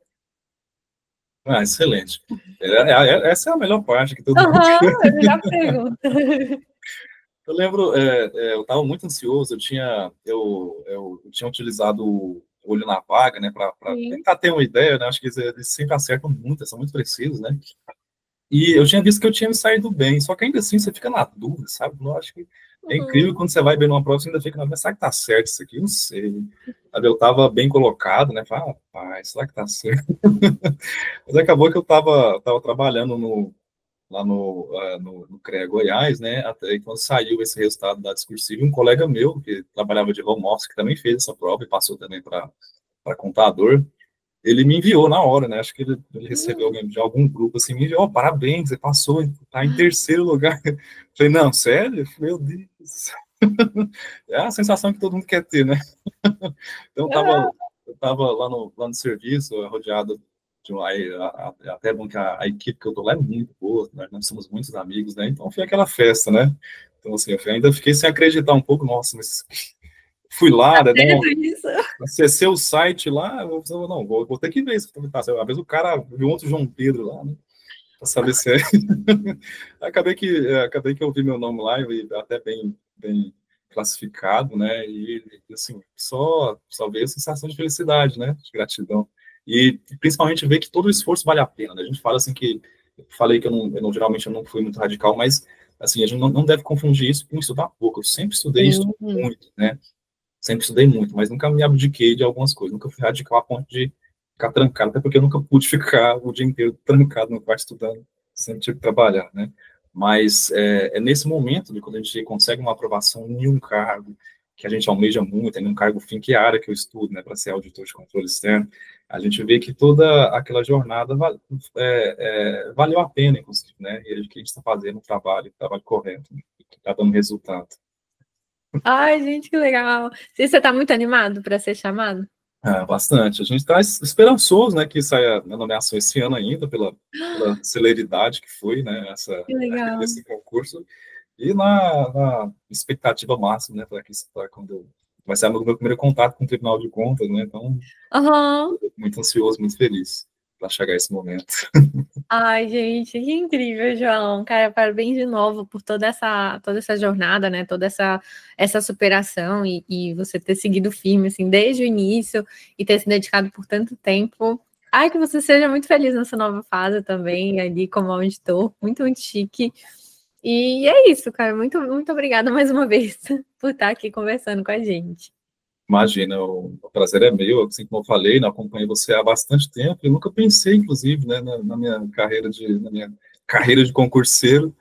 Excelente. Essa é a melhor parte que todo mundo quer.
É a melhor pergunta.
Eu lembro, eu estava muito ansioso, eu tinha utilizado o olho na vaga, né, para tentar ter uma ideia, né, acho que eles sempre acertam muito, são muito precisos, né, e eu tinha visto que eu tinha me saído bem, só que ainda assim você fica na dúvida, sabe, eu acho que é incrível quando você vai bem numa prova, você ainda fica na dúvida, será que tá certo isso aqui? Não sei, eu estava bem colocado, né, falei, rapaz, será que tá certo? Mas acabou que eu estava trabalhando lá no CREA Goiás, né, até quando saiu esse resultado da discursiva, um colega meu, que trabalhava de home office, que também fez essa prova e passou também para contador, ele me enviou na hora, né, acho que ele recebeu alguém de algum grupo, assim, me enviou, parabéns, você passou, tá em terceiro lugar. Falei, não, sério? Meu Deus. É a sensação que todo mundo quer ter, né? Então, eu tava lá no serviço, rodeado até é bom que a equipe que eu tô lá é muito boa, nós somos muitos amigos, né? Então foi aquela festa, né? Então, assim, eu ainda fiquei sem acreditar um pouco, nossa, mas fui lá, né? Acessei o site lá, vou ter que ver isso. Às vezes o cara viu outro João Pedro lá, né? Pra saber se é. acabei que eu vi meu nome lá, e até bem classificado, né? E assim, só veio a sensação de felicidade, né? De gratidão. E principalmente ver que todo o esforço vale a pena, né? A gente fala assim que falei que geralmente eu não fui muito radical, mas assim, a gente não deve confundir isso com estudar pouco. Eu sempre estudei isso muito, né? Sempre estudei muito, mas nunca me abdiquei de algumas coisas, nunca fui radical a ponto de ficar trancado, até porque eu nunca pude ficar o dia inteiro trancado no quarto estudando, sempre tive que trabalhar, né? Mas é nesse momento, de quando a gente consegue uma aprovação em um cargo que a gente almeja muito, em um cargo fim, que é a área que eu estudo, né, para ser auditor de controle externo, a gente vê que toda aquela jornada valeu a pena, inclusive, né? E que a gente está fazendo o trabalho correto, né, que está dando resultado.
Ai, gente, que legal. Você está muito animado para ser chamado?
Bastante. A gente está esperançoso, né, que saia a nomeação esse ano ainda, pela celeridade que foi, né, esse concurso, e na expectativa máxima, né, para quando vai ser o meu primeiro contato com o Tribunal de Contas, né, então, muito ansioso, muito feliz para chegar esse momento.
Ai, gente, que incrível, João. Cara, parabéns de novo por toda essa jornada, né? Toda essa superação e você ter seguido firme, assim, desde o início e ter se dedicado por tanto tempo. Ai, que você seja muito feliz nessa nova fase também, ali como auditor. Muito, muito chique. E é isso, cara. Muito, muito obrigada mais uma vez por estar aqui conversando com a gente.
Imagina, o prazer é meu, assim como eu falei, né, acompanhei você há bastante tempo, eu nunca pensei, inclusive, né, na minha carreira de concurseiro,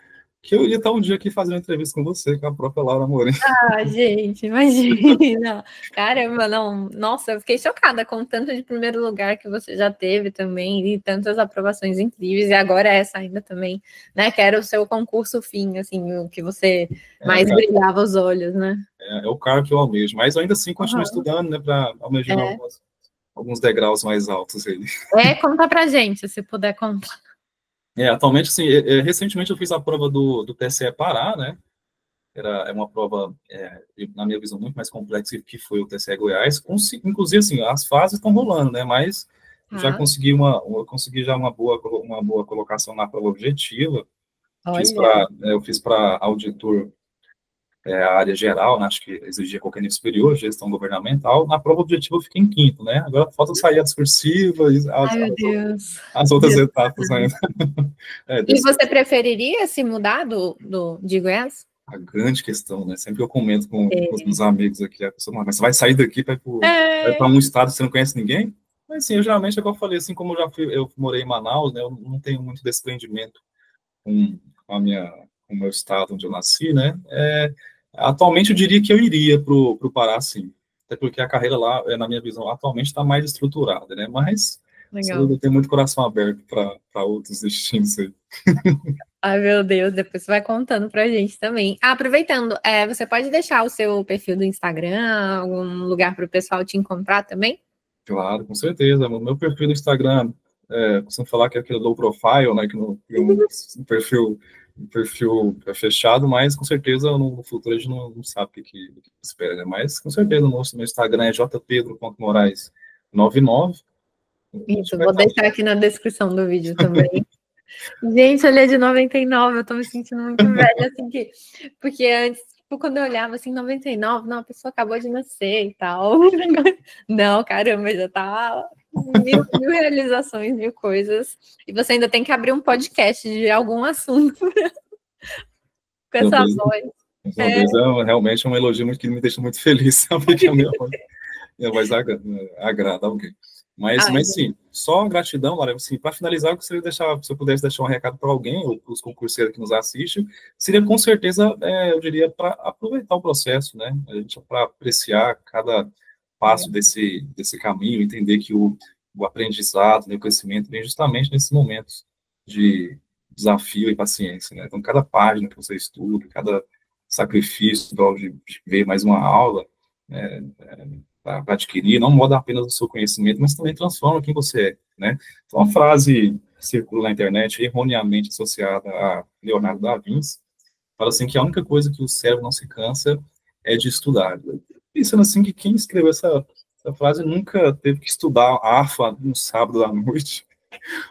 que eu ia estar um dia aqui fazendo entrevista com você, com a própria Laura Moreira.
Ah, gente, imagina. Caramba, não. Nossa, eu fiquei chocada com o tanto de primeiro lugar que você já teve também, e tantas aprovações incríveis, e agora essa ainda também, né? Que era o seu concurso fim, assim, o que você mais brilhava os olhos, né?
É o cargo que eu almejo, mas ainda assim continuo estudando, né, para almejar alguns degraus mais altos aí.
Conta pra gente, se puder contar.
Atualmente, assim, recentemente eu fiz a prova do TSE Pará, né? É uma prova, na minha visão, muito mais complexa que foi o TSE Goiás. Inclusive, assim, as fases estão rolando, né? Mas já consegui uma boa colocação na prova objetiva. Eu fiz para auditor, a área geral, né? Acho que exigia qualquer nível superior, gestão governamental. Na prova objetiva eu fiquei em quinto, né? Agora falta sair a discursiva e as outras etapas ainda.
E você preferiria se mudar de Goiás?
A grande questão, né? Sempre eu comento com os meus amigos aqui, a pessoa, mas você vai sair daqui para um estado que você não conhece ninguém? Mas assim, eu geralmente, como eu falei, assim como eu morei em Manaus, né? Eu não tenho muito desprendimento com o meu estado onde eu nasci, né? Atualmente eu diria que eu iria para o Pará, sim. Até porque a carreira lá, na minha visão, atualmente está mais estruturada, né? Mas eu tenho muito coração aberto para outros destinos aí.
Ai, meu Deus, depois você vai contando pra gente também. Aproveitando, você pode deixar o seu perfil do Instagram, algum lugar para o pessoal te encontrar também?
Claro, com certeza. O meu perfil do Instagram, costumo falar que é aquele low profile, né, que não é um perfil fechado, mas com certeza no futuro a gente não sabe o que espera, né? Mas com certeza o meu Instagram é jpedro.moraes99.
Isso, vou deixar aqui na descrição do vídeo também. Gente, ele é de 99, eu tô me sentindo muito velha, assim, porque antes, quando eu olhava assim, 99, não, a pessoa acabou de nascer e tal. Não, caramba, já tá mil realizações, mil coisas. E você ainda tem que abrir um podcast de algum assunto com essa voz.
Realmente é um elogio que me deixa muito feliz, sabe? Que a minha voz agrada alguém. Mas sim, só gratidão, Laura. Assim, para finalizar, eu gostaria de deixar, se eu pudesse deixar um recado para alguém, ou para os concurseiros que nos assistem, seria com certeza, eu diria, para aproveitar o processo, né? A gente para apreciar cada passo desse caminho, entender que o aprendizado, né, o crescimento vem justamente nesses momentos de desafio e paciência, né? Então, cada página que você estuda, cada sacrifício de ver mais uma aula, para adquirir, não muda apenas o seu conhecimento, mas também transforma quem você é, né? Então, uma frase circula na internet, erroneamente associada a Leonardo da Vinci, fala assim que a única coisa que o cérebro não se cansa é de estudar. Pensando assim que quem escreveu essa frase nunca teve que estudar AFA no sábado à noite,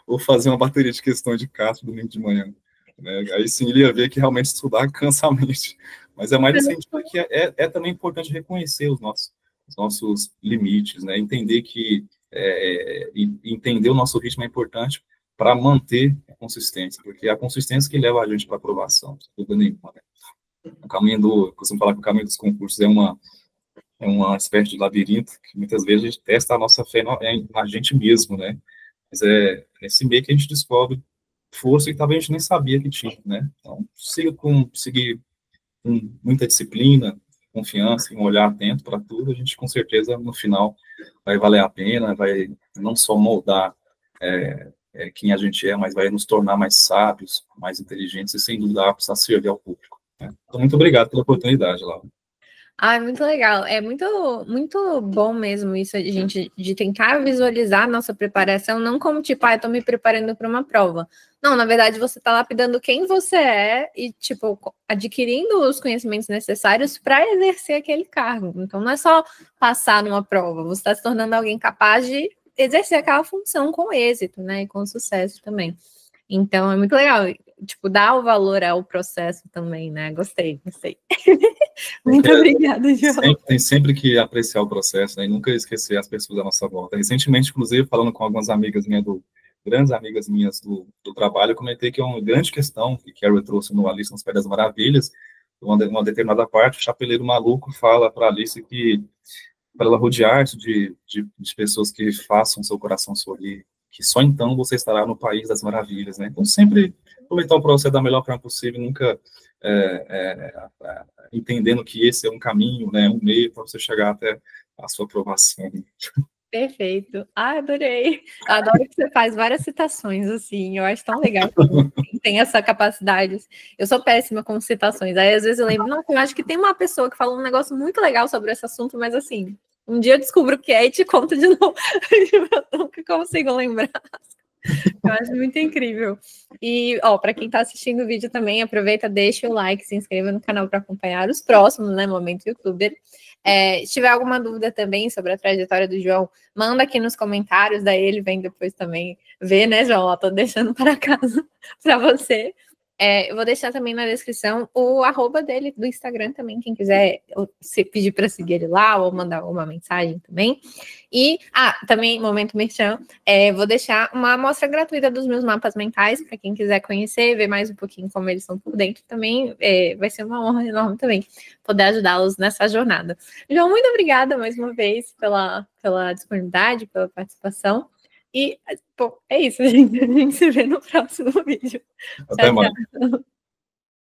ou fazer uma bateria de questões de Castro domingo de manhã. Né? Aí sim ele ia ver que realmente estudar cansa a mente. Mas é mais assim, que é também importante reconhecer os nossos limites, né? Entender que entender o nosso ritmo é importante para manter a consistência, porque é a consistência que leva a gente para a aprovação, sem dúvida nenhuma. Né? Costumo falar que o caminho dos concursos é uma espécie de labirinto, que muitas vezes a gente testa a nossa fé na gente mesmo, né? Mas é nesse meio que a gente descobre força que talvez a gente nem sabia que tinha, né? Então, seguir com muita disciplina, confiança, um olhar atento para tudo, a gente com certeza no final vai valer a pena, vai não só moldar quem a gente é, mas vai nos tornar mais sábios, mais inteligentes e sem dúvida aptos a servir ao público. Né? Então, muito obrigado pela oportunidade, Laura.
Muito legal. É muito, muito bom mesmo isso, a gente de tentar visualizar a nossa preparação, não como tipo, eu tô me preparando para uma prova. Não, na verdade, você tá lapidando quem você é e, tipo, adquirindo os conhecimentos necessários para exercer aquele cargo. Então, não é só passar numa prova, você está se tornando alguém capaz de exercer aquela função com êxito, né? E com sucesso também. Então, é muito legal, tipo, dar o valor ao processo também, né? Gostei. Muito obrigada, João.
Tem sempre que apreciar o processo, né? E nunca esquecer as pessoas à nossa volta. Recentemente, inclusive, falando com algumas amigas minhas grandes amigas minhas do trabalho, eu comentei que é uma grande questão que Carol trouxe no Alice nas Pedras Maravilhas, uma determinada parte, o chapeleiro maluco fala para Alice que para ela rodear-se de pessoas que façam seu coração sorrir, que só então você estará no país das maravilhas, né? Então, sempre aproveitar o processo da melhor forma possível, nunca entendendo que esse é um caminho, né, um meio para você chegar até a sua aprovação.
Perfeito. Ah, adorei. Adoro que você faz várias citações, assim. Eu acho tão legal quem tem essa capacidade. Eu sou péssima com citações. Aí, às vezes, eu lembro, não, eu acho que tem uma pessoa que falou um negócio muito legal sobre esse assunto, mas, assim, um dia eu descubro o que é e te conto de novo. Eu nunca consigo lembrar. Eu acho muito incrível. E, ó, para quem está assistindo o vídeo também, aproveita, deixa o like, se inscreva no canal para acompanhar os próximos, né, Momento Youtuber. Se tiver alguma dúvida também sobre a trajetória do João, manda aqui nos comentários, daí ele vem depois também ver, né, João? Ó, tô deixando para casa para você. Eu vou deixar também na descrição o @ dele do Instagram também, quem quiser se pedir para seguir ele lá ou mandar uma mensagem também. E, também, Momento Merchan, vou deixar uma amostra gratuita dos meus mapas mentais, para quem quiser conhecer, ver mais um pouquinho como eles são por dentro também, vai ser uma honra enorme também poder ajudá-los nessa jornada. João, muito obrigada mais uma vez pela disponibilidade, pela participação. E, bom, é isso, gente. A gente se vê no próximo vídeo.
Até
Tchau,
mais.
tchau.